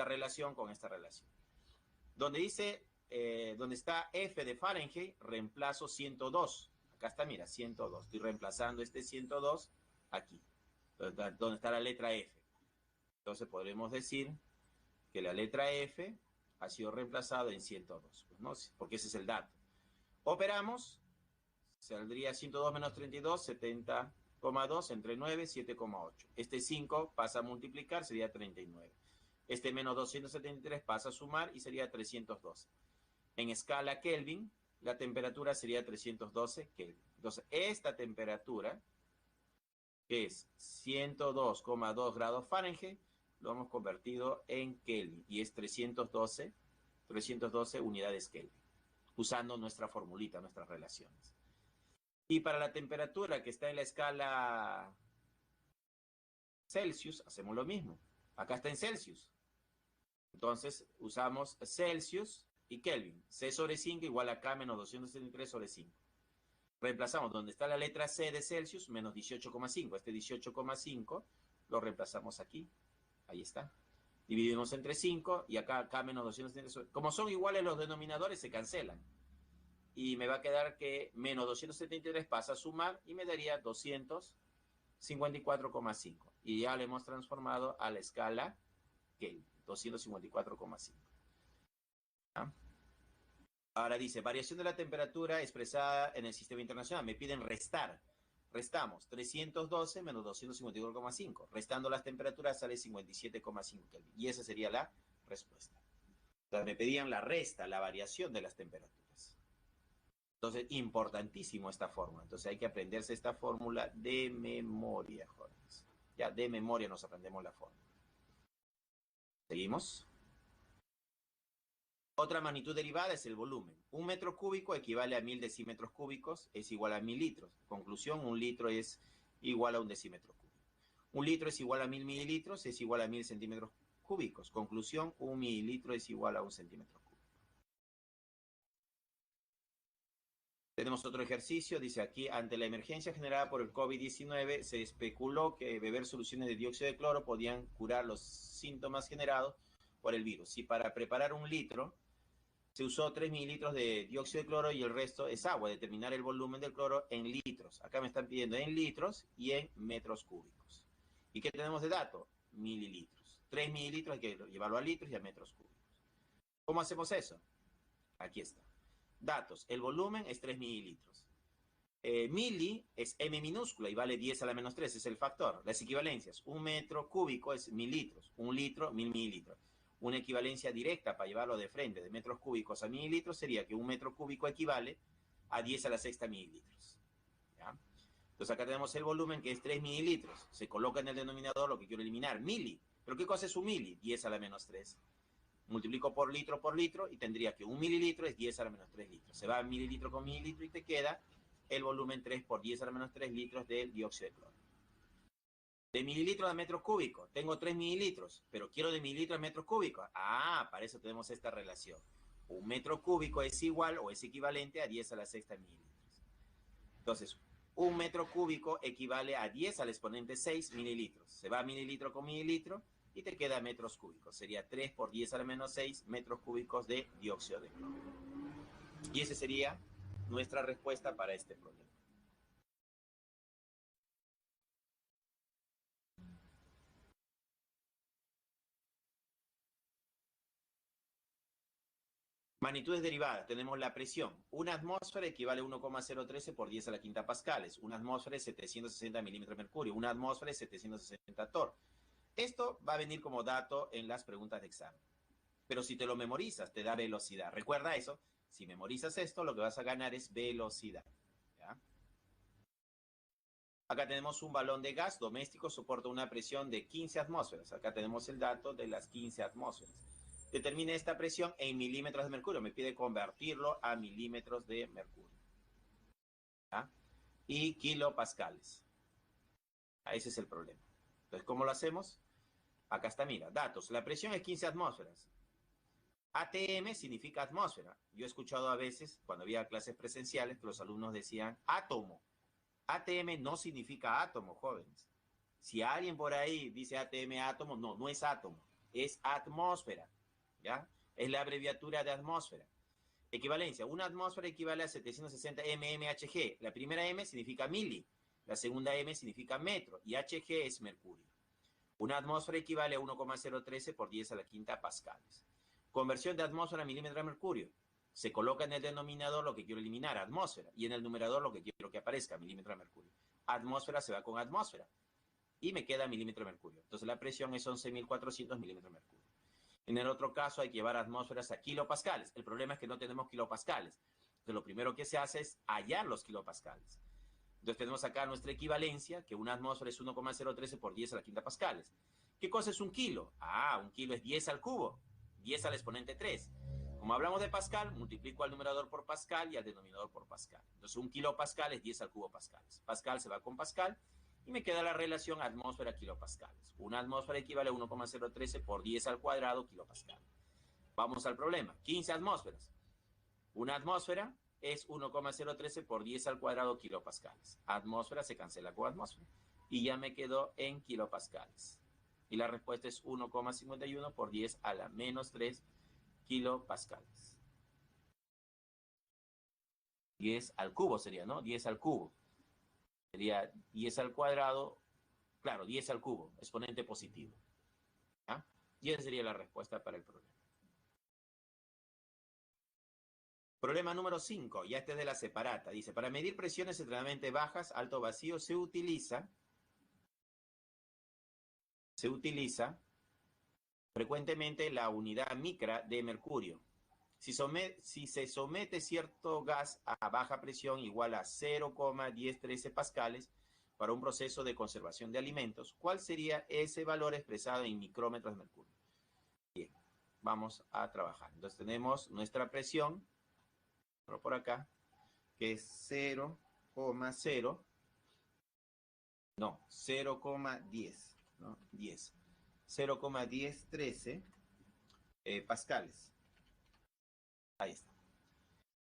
relación con esta relación. Donde dice, donde está F de Fahrenheit, reemplazo 102. Acá está, mira, 102. Estoy reemplazando este 102 aquí, donde está la letra F. Entonces podremos decir que la letra F ha sido reemplazada en 102, pues, ¿no? Porque ese es el dato. Operamos, saldría 102 menos 32, 70,2 entre 9, 7,8. Este 5 pasa a multiplicar, sería 39. Este menos 273 pasa a sumar y sería 312. En escala Kelvin, la temperatura sería 312 Kelvin. Entonces, esta temperatura, que es 102,2 grados Fahrenheit, lo hemos convertido en Kelvin y es 312 unidades Kelvin, usando nuestra formulita, nuestras relaciones. Y para la temperatura que está en la escala Celsius, hacemos lo mismo. Acá está en Celsius. Entonces, usamos Celsius y Kelvin. C sobre 5 igual a K menos 273 sobre 5. Reemplazamos donde está la letra C de Celsius, menos 18,5. Este 18,5 lo reemplazamos aquí. Ahí está. Dividimos entre 5 y acá K menos 273. Como son iguales los denominadores, se cancelan. Y me va a quedar que menos 273 pasa a sumar y me daría 254,5. Y ya le hemos transformado a la escala Kelvin, 254,5. ¿Ah? Ahora dice, variación de la temperatura expresada en el sistema internacional. Me piden restar. Restamos 312 menos 254,5. Restando las temperaturas sale 57,5 Kelvin. Y esa sería la respuesta. Entonces me pedían la resta, la variación de las temperaturas. Entonces, importantísimo esta fórmula. Entonces hay que aprenderse esta fórmula de memoria, jóvenes. Ya de memoria nos aprendemos la fórmula. ¿Seguimos? Otra magnitud derivada es el volumen. Un metro cúbico equivale a 1000 decímetros cúbicos, es igual a 1000 litros. Conclusión, un litro es igual a un decímetro cúbico. Un litro es igual a 1000 mililitros, es igual a 1000 centímetros cúbicos. Conclusión, un mililitro es igual a un centímetro cúbico. Tenemos otro ejercicio, dice aquí, ante la emergencia generada por el COVID-19, se especuló que beber soluciones de dióxido de cloro podían curar los síntomas generados por el virus. Y para preparar un litro, se usó 3 mililitros de dióxido de cloro y el resto es agua. Determinar el volumen del cloro en litros. Acá me están pidiendo en litros y en metros cúbicos. ¿Y qué tenemos de dato? Mililitros. 3 mililitros hay que llevarlo a litros y a metros cúbicos. ¿Cómo hacemos eso? Aquí está. Datos. El volumen es 3 mililitros. Mili es M minúscula y vale 10 a la menos 3, es el factor. Las equivalencias. Un metro cúbico es 1000 litros. Un litro, 1000 mililitros. Una equivalencia directa para llevarlo de frente de metros cúbicos a mililitros sería que un metro cúbico equivale a 10 a la sexta mililitros. ¿Ya? Entonces acá tenemos el volumen que es 3 mililitros. Se coloca en el denominador lo que quiero eliminar, mili. ¿Pero qué cosa es un mili? 10 a la menos 3. Multiplico por litro y tendría que 1 mililitro es 10 a la menos 3 litros. Se va mililitro con mililitro y te queda el volumen 3 por 10 a la menos 3 litros del dióxido de cloro. De mililitros a metros cúbicos, tengo 3 mililitros, pero quiero de mililitros a metros cúbicos. Ah, para eso tenemos esta relación. Un metro cúbico es igual o es equivalente a 10 a la sexta mililitros. Entonces, un metro cúbico equivale a 10 al exponente 6 mililitros. Se va mililitro con mililitro y te queda metros cúbicos. Sería 3 por 10 a la menos 6 metros cúbicos de dióxido de cloro. Y esa sería nuestra respuesta para este problema. Magnitudes derivadas. Tenemos la presión. Una atmósfera equivale a 1,013 por 10 a la quinta pascales. Una atmósfera es 760 milímetros de mercurio. Una atmósfera es 760 torr. Esto va a venir como dato en las preguntas de examen. Pero si te lo memorizas, te da velocidad. Recuerda eso. Si memorizas esto, lo que vas a ganar es velocidad. ¿Ya? Acá tenemos un balón de gas doméstico, soporta una presión de 15 atmósferas. Acá tenemos el dato de las 15 atmósferas. Determine esta presión en milímetros de mercurio. Me pide convertirlo a milímetros de mercurio. ¿Ya? Y kilopascales. Ese es el problema. Entonces, ¿cómo lo hacemos? Acá está, mira, datos. La presión es 15 atmósferas. ATM significa atmósfera. Yo he escuchado a veces, cuando había clases presenciales, que los alumnos decían átomo. ATM no significa átomo, jóvenes. Si alguien por ahí dice ATM átomo, no, no es átomo, es atmósfera, ¿ya? Es la abreviatura de atmósfera. Equivalencia, una atmósfera equivale a 760 mmHg. La primera M significa mili, la segunda M significa metro y Hg es mercurio. Una atmósfera equivale a 1,013 por 10 a la quinta pascales. Conversión de atmósfera a milímetro de mercurio. Se coloca en el denominador lo que quiero eliminar, atmósfera, y en el numerador lo que quiero que aparezca, milímetro de mercurio. Atmósfera se va con atmósfera y me queda milímetro de mercurio. Entonces la presión es 11.400 milímetros de mercurio. En el otro caso hay que llevar atmósferas a kilopascales. El problema es que no tenemos kilopascales. Entonces lo primero que se hace es hallar los kilopascales. Entonces tenemos acá nuestra equivalencia, que una atmósfera es 1,013 por 10 a la quinta pascales. ¿Qué cosa es un kilo? Ah, un kilo es 10 al cubo, 10 al exponente 3. Como hablamos de Pascal, multiplico al numerador por Pascal y al denominador por Pascal. Entonces un kilopascal es 10 al cubo pascales. Pascal se va con Pascal y me queda la relación atmósfera-kilopascales. Una atmósfera equivale a 1,013 por 10 al cuadrado kilopascal. Vamos al problema. 15 atmósferas. Una atmósfera es 1,013 por 10 al cuadrado kilopascales. Atmósfera se cancela con atmósfera. Y ya me quedó en kilopascales. Y la respuesta es 1,51 por 10 a la menos 3 kilopascales. 10 al cubo sería, ¿no? 10 al cubo. Sería 10 al cuadrado, claro, 10 al cubo, exponente positivo. ¿Ya? Y esa sería la respuesta para el problema. Problema número 5, ya este es de la separata. Dice, para medir presiones extremadamente bajas, alto vacío, se utiliza frecuentemente la unidad micra de mercurio. Si se somete cierto gas a baja presión igual a 0,1013 pascales para un proceso de conservación de alimentos, ¿cuál sería ese valor expresado en micrómetros de mercurio? Bien, vamos a trabajar. Entonces tenemos nuestra presión, por acá, que es 0,0, no, 0,10, ¿no? 10. 0,1013 pascales. Ahí está.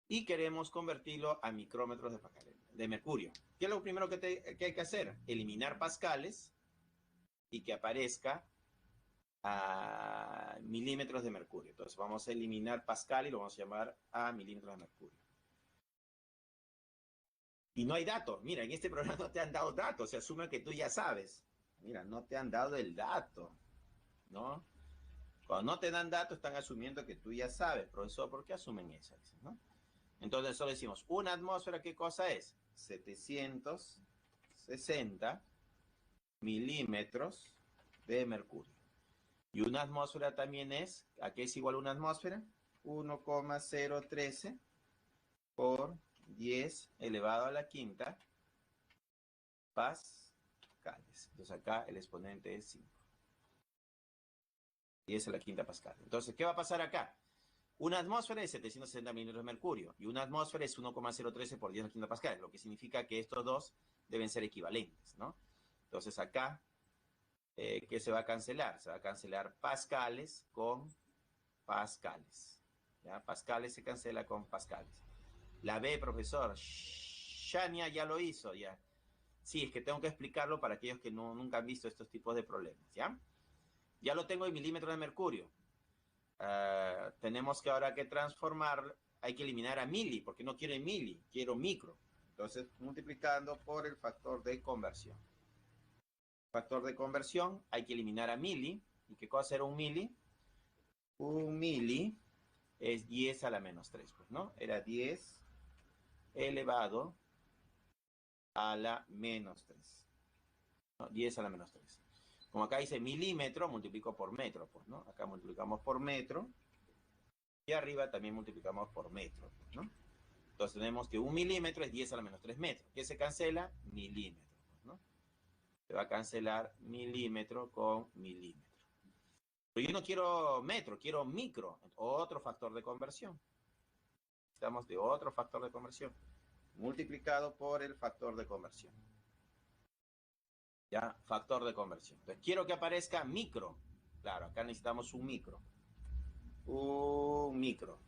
Y queremos convertirlo a micrómetros de mercurio. ¿Qué es lo primero que hay que hacer? Eliminar pascales y que aparezca a milímetros de mercurio. Entonces vamos a eliminar pascal y lo vamos a llamar a milímetros de mercurio. Y no hay datos. Mira, en este programa no te han dado datos. Se asume que tú ya sabes. Mira, no te han dado el dato, ¿no? Cuando no te dan datos, están asumiendo que tú ya sabes. Profesor, ¿por qué asumen eso? ¿No? Entonces solo decimos, una atmósfera, ¿qué cosa es? 760 milímetros de mercurio. Y una atmósfera también es, ¿a qué es igual una atmósfera? 1,013 por 10 elevado a la quinta pascales. Entonces acá el exponente es 5. 10 a la quinta pascal. Entonces, ¿qué va a pasar acá? Una atmósfera es 760 milímetros de mercurio y una atmósfera es 1,013 por 10 a la quinta pascal, lo que significa que estos dos deben ser equivalentes, ¿no? Entonces acá, ¿qué se va a cancelar? Se va a cancelar pascales con pascales. ¿Ya? Pascales se cancela con pascales. La B, profesor. Shania ya lo hizo, ya. Sí, es que tengo que explicarlo para aquellos que nunca han visto estos tipos de problemas, ¿ya? Ya lo tengo en milímetros de mercurio. Tenemos que ahora que transformar, hay que eliminar a mili, porque no quiero en mili, quiero micro. Entonces, multiplicando por el factor de conversión. Factor de conversión, hay que eliminar a mili. ¿Y qué cosa era un mili? Un mili es 10 a la menos 3, pues, ¿no? Era 10 elevado a la menos 3. ¿No? 10 a la menos 3. Como acá dice milímetro, multiplico por metro, pues, ¿no? Acá multiplicamos por metro. Y arriba también multiplicamos por metro, pues, ¿no? Entonces tenemos que 1 milímetro es 10 a la menos 3 metros. ¿Qué se cancela? Milímetro, pues, ¿no? Se va a cancelar milímetro con milímetro. Pero yo no quiero metro, quiero micro. Otro factor de conversión. Estamos de otro factor de conversión. Multiplicado por el factor de conversión. ¿Ya? Factor de conversión. Entonces quiero que aparezca micro. Claro, acá necesitamos un micro. Un micro.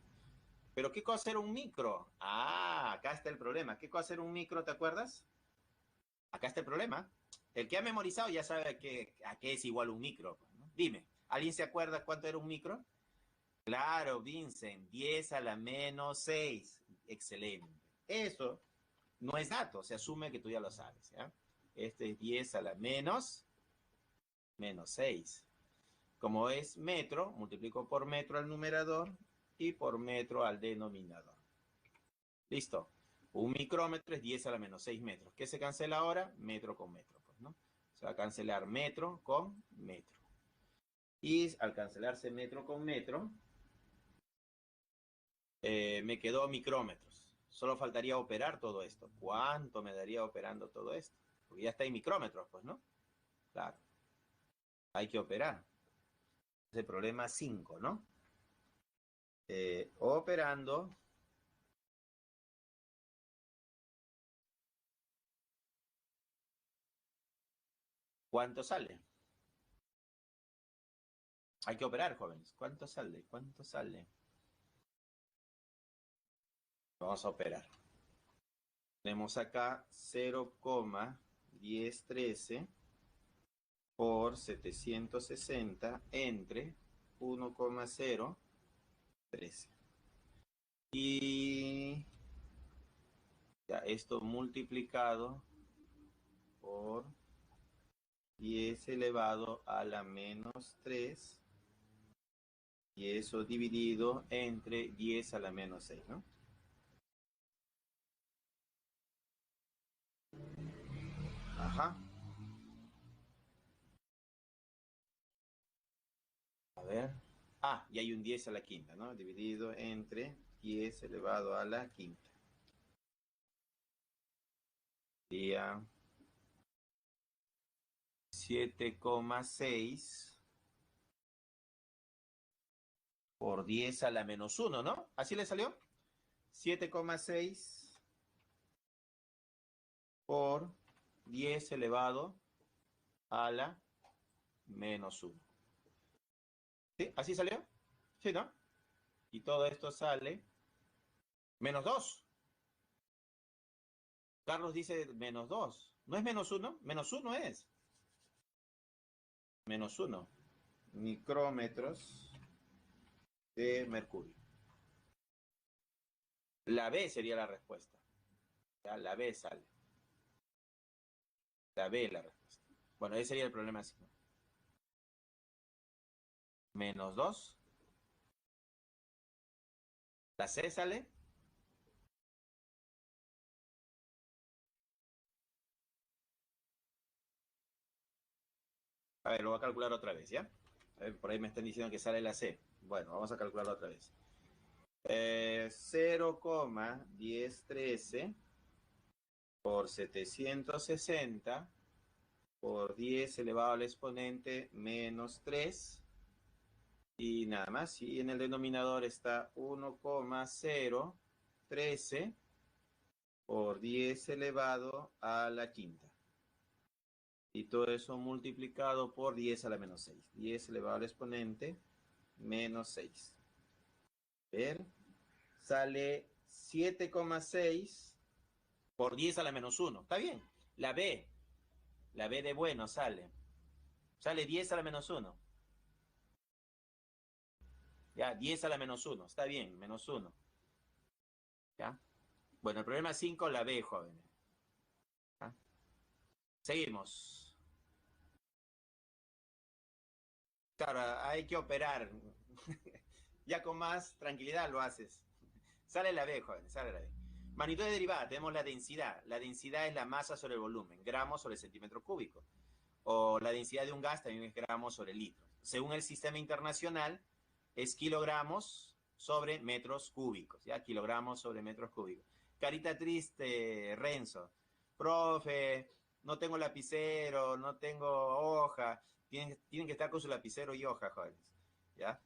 ¿Pero qué cosa era un micro? Ah, acá está el problema. ¿Qué cosa era un micro, te acuerdas? Acá está el problema. El que ha memorizado ya sabe a qué es igual un micro, ¿no? Dime, ¿alguien se acuerda cuánto era un micro? Claro, Vincent, 10 a la menos 6. Excelente. Eso no es dato, se asume que tú ya lo sabes, ¿ya? Este es 10 a la menos 6. Como es metro, multiplico por metro al numerador y por metro al denominador. Listo. Un micrómetro es 10 a la menos 6 metros. ¿Qué se cancela ahora? Metro con metro, pues, ¿no? Se va a cancelar metro con metro. Y al cancelarse metro con metro, me quedó micrómetros. Solo faltaría operar todo esto. ¿Cuánto me daría operando todo esto? Porque ya está en micrómetros, pues, ¿no? Claro. Hay que operar. Es el problema 5, ¿no? Operando. ¿Cuánto sale? Hay que operar, jóvenes. ¿Cuánto sale? ¿Cuánto sale? Vamos a operar. Tenemos acá 0,1013 por 760 entre 1,013. Y ya esto multiplicado por 10 elevado a la menos 3 y eso dividido entre 10 a la menos 6, ¿no? Ajá. A ver. Ah, y hay un 10 a la quinta, ¿no? Dividido entre 10 elevado a la quinta. Sería 7,6 por 10 a la menos 1, ¿no? ¿Así le salió? 7,6 por 10 elevado a la menos 1. ¿Sí? ¿Así salió? Sí, ¿no? Y todo esto sale menos 2. Carlos dice menos 2. ¿No es menos 1? Menos 1 es. Menos 1 micrómetros de mercurio. La B sería la respuesta. Ya, la B sale. La B es la respuesta. Bueno, ese sería el problema 5. Menos 2. La C sale. A ver, lo voy a calcular otra vez, ¿ya? A ver, por ahí me están diciendo que sale la C. Bueno, vamos a calcularlo otra vez. 0,1013 por 760 por 10 elevado al exponente menos 3. Y nada más. Y en el denominador está 1,013 por 10 elevado a la quinta. Y todo eso multiplicado por 10 a la menos 6. 10 elevado al exponente menos 6. Ver, sale 7,6 por 10 a la menos 1. Está bien. La B de bueno sale. Sale 10 a la menos 1. Ya, 10 a la menos 1. Está bien, menos 1. ¿Ya? Bueno, el problema 5, la B, jóvenes. ¿Ya? Seguimos. Claro, hay que operar. Ya con más tranquilidad lo haces. Sale la B, jóvenes, sale la B. Magnitud de derivada, tenemos la densidad. La densidad es la masa sobre el volumen, gramos sobre centímetro cúbico. O la densidad de un gas también es gramos sobre litro. Según el sistema internacional, es kilogramos sobre metros cúbicos, ¿ya? Kilogramos sobre metros cúbicos. Carita triste, Renzo. Profe, no tengo lapicero, no tengo hoja. Tienen que estar con su lapicero y hoja, jóvenes, ¿ya?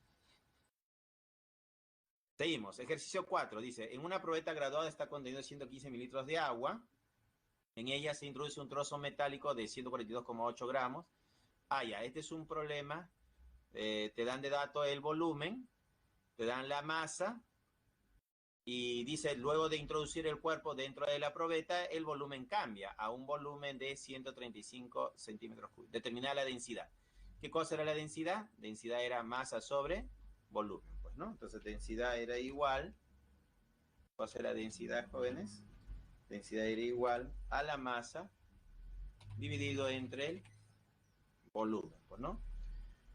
Seguimos. Ejercicio 4 dice, en una probeta graduada está contenido 115 mililitros de agua. En ella se introduce un trozo metálico de 142,8 gramos. Ah, ya, este es un problema. Te dan de dato el volumen, te dan la masa y dice, luego de introducir el cuerpo dentro de la probeta, el volumen cambia a un volumen de 135 centímetros cúbicos. Determinar la densidad. ¿Qué cosa era la densidad? Densidad era masa sobre volumen, pues, ¿no? Entonces, densidad era igual. ¿Cuál era la densidad, jóvenes? Densidad era igual a la masa dividido entre el volumen, pues, ¿no?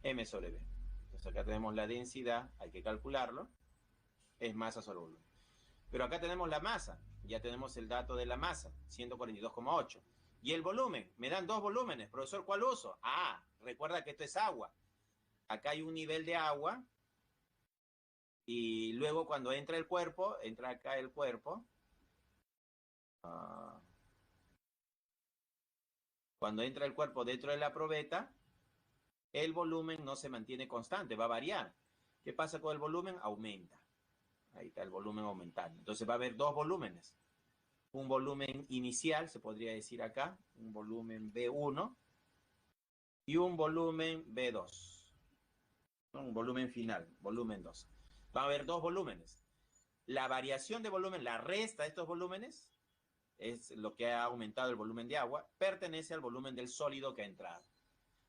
M sobre B. Entonces, acá tenemos la densidad, hay que calcularlo, es masa sobre volumen. Pero acá tenemos la masa, ya tenemos el dato de la masa, 142,8. Y el volumen, me dan dos volúmenes. Profesor, ¿cuál uso? Ah, recuerda que esto es agua. Acá hay un nivel de agua y luego cuando entra el cuerpo, entra acá el cuerpo. Cuando entra el cuerpo dentro de la probeta, el volumen no se mantiene constante, va a variar. ¿Qué pasa con el volumen? Aumenta. Ahí está el volumen aumentando. Entonces va a haber dos volúmenes. Un volumen inicial, se podría decir acá, un volumen B1 y un volumen B2. Un volumen final, volumen 2. Va a haber dos volúmenes. La variación de volumen, la resta de estos volúmenes, es lo que ha aumentado el volumen de agua, pertenece al volumen del sólido que ha entrado.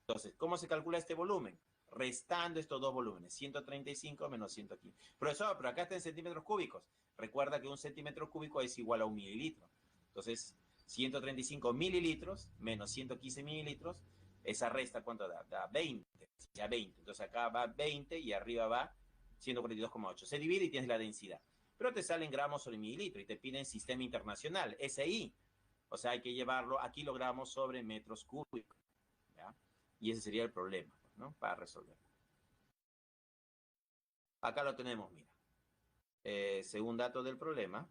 Entonces, ¿cómo se calcula este volumen? Restando estos dos volúmenes, 135 menos 115. Profesor, pero acá está en centímetros cúbicos. Recuerda que un centímetro cúbico es igual a un mililitro. Entonces, 135 mililitros menos 115 mililitros, esa resta, ¿cuánto da? Da 20. Ya 20. Entonces acá va 20 y arriba va 142,8. Se divide y tienes la densidad. Pero te salen gramos sobre mililitro y te piden sistema internacional, SI. O sea, hay que llevarlo a kilogramos sobre metros cúbicos. ¿Ya? Y ese sería el problema, ¿no? Para resolver. Acá lo tenemos, mira. Según datos del problema,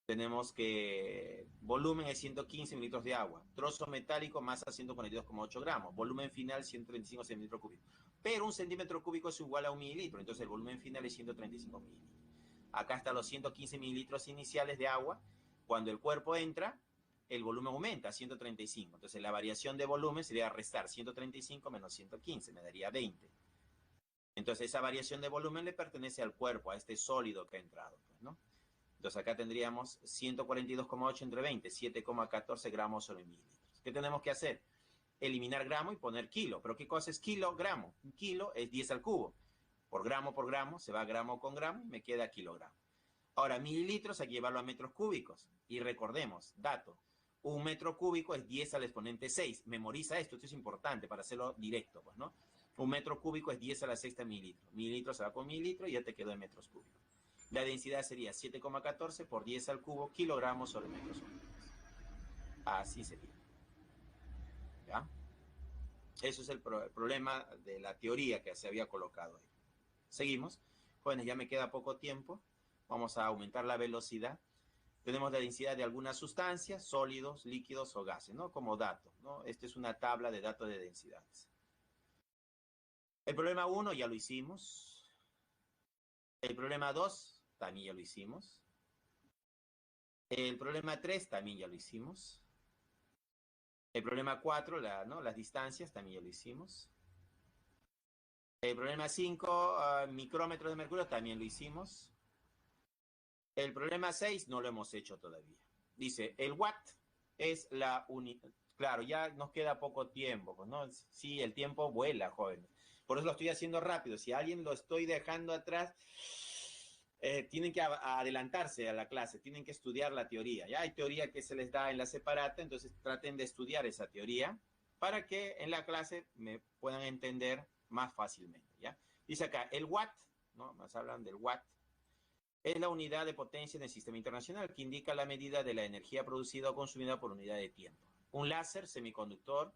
tenemos que volumen es 115 mililitros de agua, trozo metálico, masa 142,8 gramos, volumen final 135 centímetros cúbicos. Pero un centímetro cúbico es igual a un mililitro, entonces el volumen final es 135 mililitros. Acá están los 115 mililitros iniciales de agua. Cuando el cuerpo entra, el volumen aumenta a 135. Entonces la variación de volumen sería restar 135 menos 115, me daría 20. Entonces esa variación de volumen le pertenece al cuerpo, a este sólido que ha entrado, pues, ¿no? Entonces acá tendríamos 142,8 entre 20, 7,14 gramos sobre mililitros. ¿Qué tenemos que hacer? Eliminar gramo y poner kilo. ¿Pero qué cosa es kilogramo? Un kilo es 10 al cubo. Por gramo, se va gramo con gramo y me queda kilogramo. Ahora, mililitros hay que llevarlo a metros cúbicos. Y recordemos, dato, un metro cúbico es 10 al exponente 6. Memoriza esto, esto es importante para hacerlo directo, pues, ¿no? Un metro cúbico es 10 a la sexta mililitro. Mililitro se va con mililitro y ya te quedó en metros cúbicos. La densidad sería 7,14 por 10 al cubo kilogramos sobre metros cúbicos. Así sería. ¿Ya? Eso es el problema de la teoría que se había colocado ahí. Seguimos. Jóvenes, ya me queda poco tiempo. Vamos a aumentar la velocidad. Tenemos la densidad de algunas sustancias, sólidos, líquidos o gases, ¿no? Como dato, ¿no? Esta es una tabla de datos de densidades. El problema 1 ya lo hicimos. El problema 2 también ya lo hicimos. El problema 3 también ya lo hicimos. El problema 4, ¿no? Las distancias, también ya lo hicimos. El problema 5, micrómetros de mercurio, también lo hicimos. El problema 6 no lo hemos hecho todavía. Dice, el watt es la unidad. Claro, ya nos queda poco tiempo, pues, ¿no? Sí, el tiempo vuela, jóvenes. Por eso lo estoy haciendo rápido. Si a alguien lo estoy dejando atrás, tienen que adelantarse a la clase, tienen que estudiar la teoría. Ya hay teoría que se les da en la separata, entonces traten de estudiar esa teoría para que en la clase me puedan entender más fácilmente, ¿ya? Dice acá, el watt, ¿no? Más hablan del watt, es la unidad de potencia en el sistema internacional que indica la medida de la energía producida o consumida por unidad de tiempo. Un láser semiconductor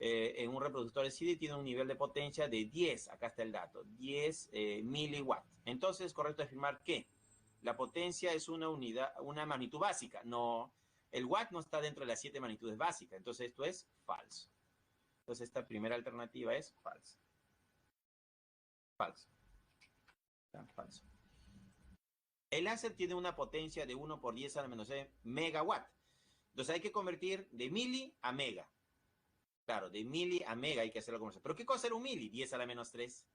en un reproductor de CD tiene un nivel de potencia de 10, acá está el dato, 10 miliwatts. Entonces es correcto afirmar que la potencia es una unidad, una magnitud básica. No, el watt no está dentro de las 7 magnitudes básicas, entonces esto es falso. Entonces esta primera alternativa es falsa. Falso. Falso. El láser tiene una potencia de 1 por 10 a la menos 6 megawatt. Entonces hay que convertir de mili a mega. Claro, de mili a mega hay que hacer la conversión. ¿Pero qué cosa era un mili? 10 a la menos 3.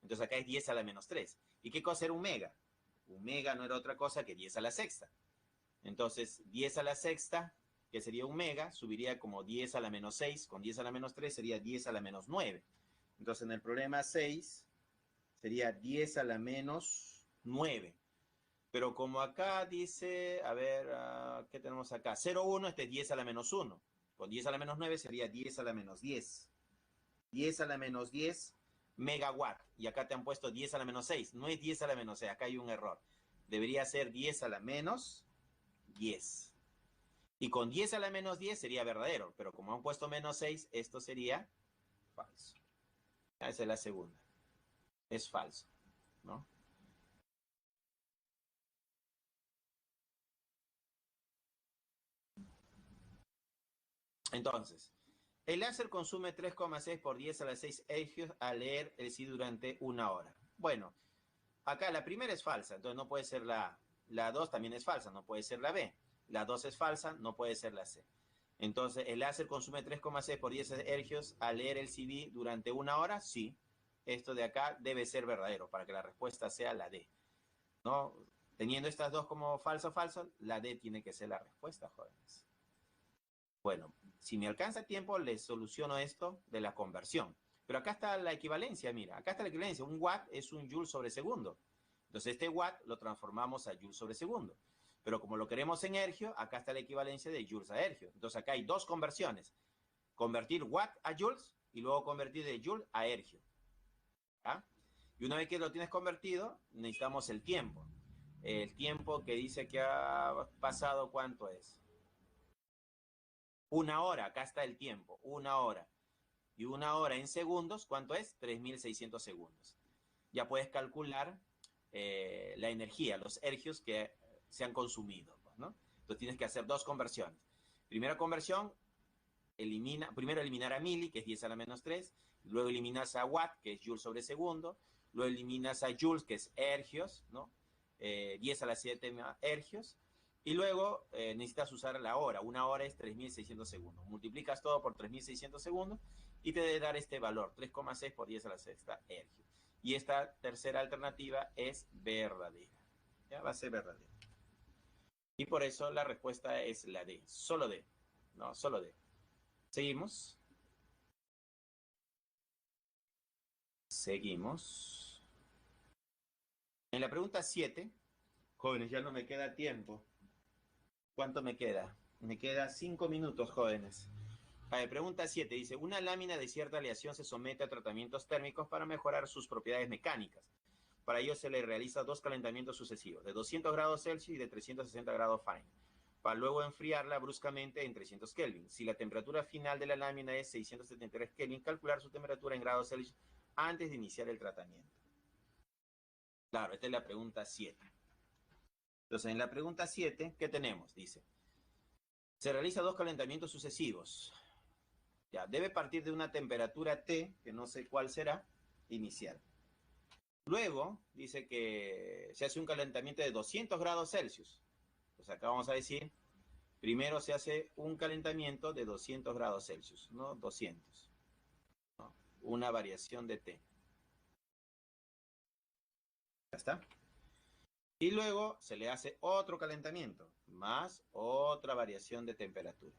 Entonces acá es 10 a la menos 3. ¿Y qué cosa era un mega? Un mega no era otra cosa que 10 a la sexta. Entonces 10 a la sexta, que sería un mega, subiría como 10 a la menos 6. Con 10 a la menos 3 sería 10 a la menos 9. Entonces en el problema 6 sería 10 a la menos 9. Pero como acá dice, a ver, ¿qué tenemos acá? 0,1, este es 10 a la menos 1. Con 10 a la menos 9 sería 10 a la menos 10. 10 a la menos 10 megawatt. Y acá te han puesto 10 a la menos 6. No es 10 a la menos 6, acá hay un error. Debería ser 10 a la menos 10. Y con 10 a la menos 10 sería verdadero. Pero como han puesto menos 6, esto sería falso. Esa es la segunda. Es falso, ¿no? Entonces, el láser consume 3,6 por 10 a la 6 hercios al leer el sí durante una hora. Bueno, acá la primera es falsa, entonces no puede ser la A. La 2 también es falsa, no puede ser la B. La 2 es falsa, no puede ser la C. Entonces, ¿el láser consume 3,6 por 10 hercios al leer el CD durante una hora? Sí. Esto de acá debe ser verdadero para que la respuesta sea la D, ¿no? Teniendo estas dos como falso, falso, la D tiene que ser la respuesta, jóvenes. Bueno, si me alcanza tiempo, les soluciono esto de la conversión. Pero acá está la equivalencia, mira, acá está la equivalencia. Un watt es un joule sobre segundo. Entonces este watt lo transformamos a joule sobre segundo. Pero como lo queremos en hercio, acá está la equivalencia de joules a hercio. Entonces acá hay dos conversiones. Convertir watt a joules y luego convertir de joule a hercio. ¿Ah? Y una vez que lo tienes convertido, necesitamos el tiempo. El tiempo que dice que ha pasado, ¿cuánto es? Una hora, acá está el tiempo, una hora. Y una hora en segundos, ¿cuánto es? 3.600 segundos. Ya puedes calcular la energía, los hercios que se han consumido, ¿no? Entonces tienes que hacer dos conversiones. Primera conversión, primero eliminar a mili, que es 10 a la menos 3, luego eliminas a watt, que es joule sobre segundo, luego eliminas a joules, que es hercios, ¿no? 10 a la 7 hercios, y luego necesitas usar la hora. Una hora es 3.600 segundos. Multiplicas todo por 3.600 segundos y te debe dar este valor, 3,6 por 10 a la sexta hercios. Y esta tercera alternativa es verdadera. Ya va a ser verdadera. Y por eso la respuesta es la D, solo D. No, solo D. Seguimos. Seguimos. En la pregunta 7, jóvenes, ya no me queda tiempo. ¿Cuánto me queda? Me queda 5 minutos, jóvenes. Pregunta 7 dice, una lámina de cierta aleación se somete a tratamientos térmicos para mejorar sus propiedades mecánicas. Para ello se le realiza dos calentamientos sucesivos, de 200 grados Celsius y de 360 grados Fahrenheit, para luego enfriarla bruscamente en 300 Kelvin. Si la temperatura final de la lámina es 673 Kelvin, calcular su temperatura en grados Celsius antes de iniciar el tratamiento. Claro, esta es la pregunta 7. Entonces, en la pregunta 7, ¿qué tenemos? Dice, se realiza dos calentamientos sucesivos. Ya, debe partir de una temperatura T, que no sé cuál será, inicial. Luego, dice que se hace un calentamiento de 200 grados Celsius. Pues acá vamos a decir, primero se hace un calentamiento de 200 grados Celsius, ¿no? 200, ¿no? Una variación de T. ¿Ya está? Y luego se le hace otro calentamiento, más otra variación de temperatura.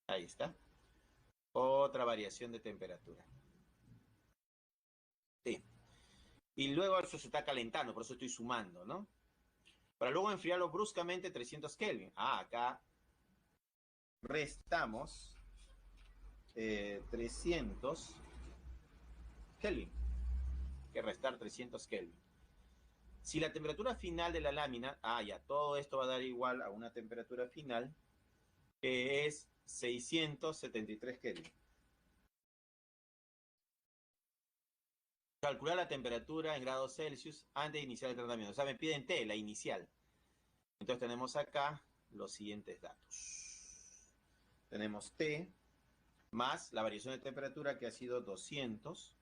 Ahí está. Otra variación de temperatura. Sí. Y luego eso se está calentando, por eso estoy sumando, ¿no? Para luego enfriarlo bruscamente 300 Kelvin. Ah, acá restamos 300 Kelvin. Que restar 300 Kelvin. Si la temperatura final de la lámina, ya, todo esto va a dar igual a una temperatura final que es 673 Kelvin. Calcular la temperatura en grados Celsius antes de iniciar el tratamiento. O sea, me piden T, la inicial. Entonces tenemos acá los siguientes datos. Tenemos T más la variación de temperatura que ha sido 200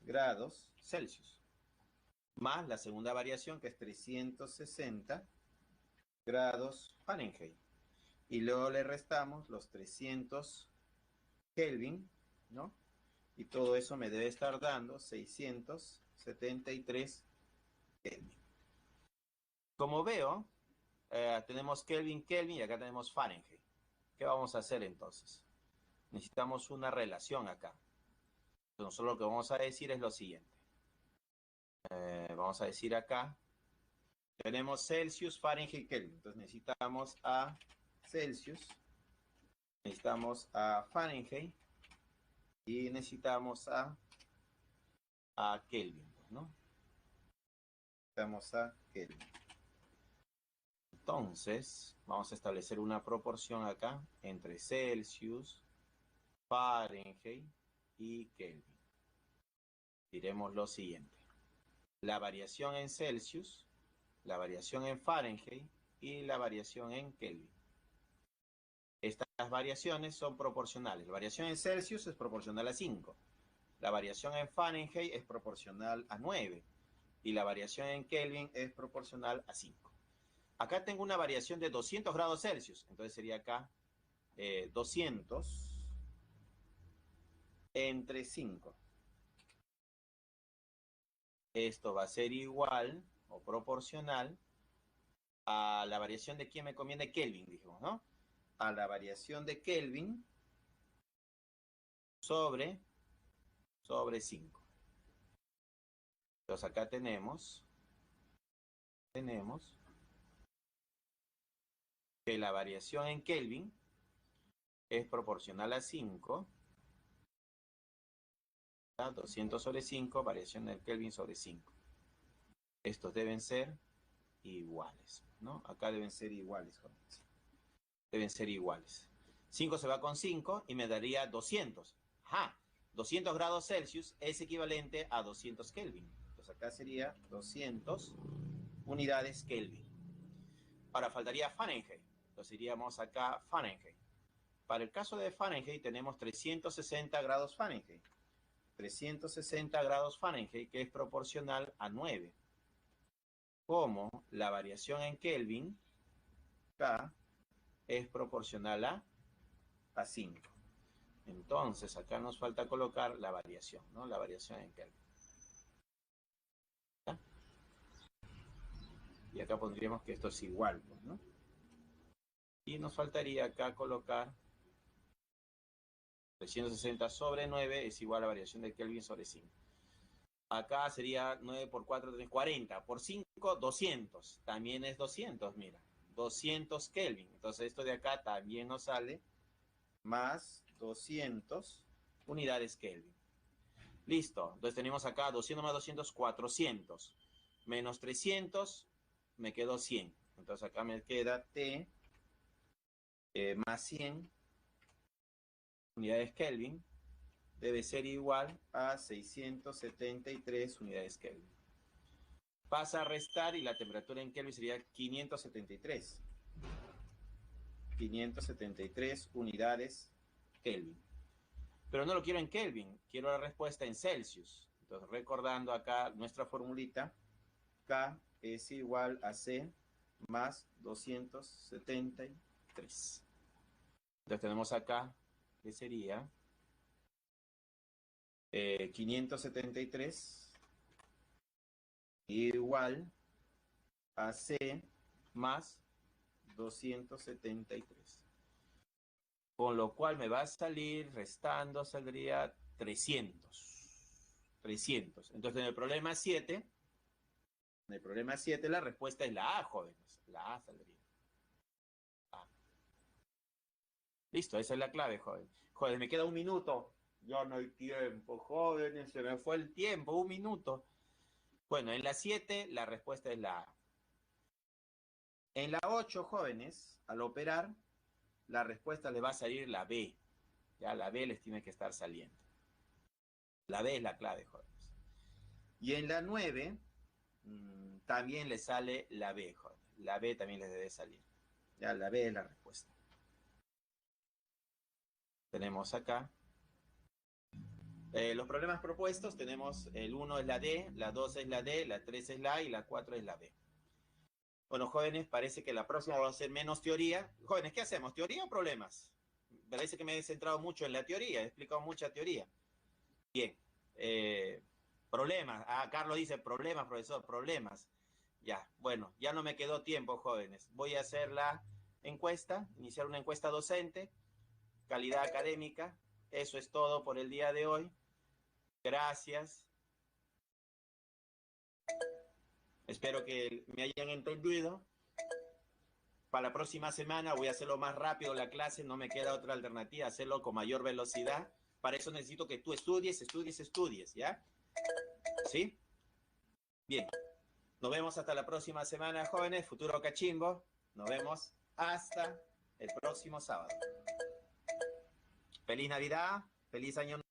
grados Celsius. Más la segunda variación que es 360 grados Fahrenheit. Y luego le restamos los 300 Kelvin, ¿no? Y todo eso me debe estar dando 673 Kelvin. Como veo, tenemos Kelvin, Kelvin y acá tenemos Fahrenheit. ¿Qué vamos a hacer entonces? Necesitamos una relación acá. Entonces, nosotros lo que vamos a decir es lo siguiente. Vamos a decir acá, tenemos Celsius, Fahrenheit, Kelvin. Entonces necesitamos a Celsius, necesitamos a Fahrenheit y necesitamos a Kelvin, ¿no? Necesitamos a Kelvin. Entonces, vamos a establecer una proporción acá entre Celsius, Fahrenheit y Kelvin. Diremos lo siguiente. La variación en Celsius, la variación en Fahrenheit y la variación en Kelvin. Estas variaciones son proporcionales. La variación en Celsius es proporcional a 5. La variación en Fahrenheit es proporcional a 9. Y la variación en Kelvin es proporcional a 5. Acá tengo una variación de 200 grados Celsius. Entonces sería acá 200 entre 5. Esto va a ser igual o proporcional a la variación de quién me conviene Kelvin, dijimos, ¿no? A la variación de Kelvin sobre 5. Entonces acá tenemos que la variación en Kelvin es proporcional a 5, 200 sobre 5, variación del Kelvin sobre 5. Estos deben ser iguales, ¿no? Acá deben ser iguales, jóvenes. Deben ser iguales. 5 se va con 5 y me daría 200. Ajá, 200 grados Celsius es equivalente a 200 Kelvin. Entonces acá sería 200 unidades Kelvin. Ahora faltaría Fahrenheit. Entonces iríamos acá Fahrenheit. Para el caso de Fahrenheit tenemos 360 grados Fahrenheit. 360 grados Fahrenheit que es proporcional a 9. Como la variación en Kelvin, K, es proporcional a 5. Entonces, acá nos falta colocar la variación, ¿no? La variación en Kelvin. ¿Ya? Y acá pondríamos que esto es igual, pues, ¿no? Y nos faltaría acá colocar 360 sobre 9 es igual a la variación de Kelvin sobre 5. Acá sería 9 por 4, 40. Por 5, 200. También es 200, mira. 200 Kelvin. Entonces esto de acá también nos sale más 200 unidades Kelvin. Listo. Entonces tenemos acá 200 más 200, 400. Menos 300, me quedó 100. Entonces acá me queda T más 100 unidades Kelvin debe ser igual a 673 unidades Kelvin. Pasa a restar y la temperatura en Kelvin sería 573. 573 unidades Kelvin. Pero no lo quiero en Kelvin, quiero la respuesta en Celsius. Entonces, recordando acá nuestra formulita, K es igual a C más 273. Entonces tenemos acá que sería 573 igual a C más 273. Con lo cual me va a salir, restando, saldría 300. 300. Entonces en el problema 7, la respuesta es la A, jóvenes. La A saldría. A. Listo, esa es la clave, jóvenes. Jóvenes, me queda un minuto. Ya no hay tiempo, jóvenes, se me fue el tiempo, un minuto. Bueno, en la 7 la respuesta es la A. En la 8, jóvenes, al operar, la respuesta le va a salir la B. Ya la B les tiene que estar saliendo. La B es la clave, jóvenes. Y en la 9 también le sale la B, jóvenes. La B también les debe salir. Ya la B es la respuesta. Tenemos acá los problemas propuestos. Tenemos el 1 es la D, la 2 es la D, la 3 es la A y la 4 es la B. Bueno, jóvenes, parece que la próxima va a ser menos teoría. Jóvenes, ¿qué hacemos? ¿Teoría o problemas? Parece que me he centrado mucho en la teoría, he explicado mucha teoría. Bien. Problemas. Ah, Carlos dice problemas, profesor, problemas. Ya, bueno, ya no me quedó tiempo, jóvenes. Voy a hacer la encuesta, iniciar una encuesta docente, calidad académica. Eso es todo por el día de hoy. Gracias. Espero que me hayan entendido. Para la próxima semana voy a hacerlo más rápido la clase, no me queda otra alternativa, hacerlo con mayor velocidad. Para eso necesito que tú estudies, ¿ya? ¿Sí? Bien. Nos vemos hasta la próxima semana, jóvenes. Futuro cachimbo. Nos vemos hasta el próximo sábado. Feliz Navidad. Feliz Año Nuevo.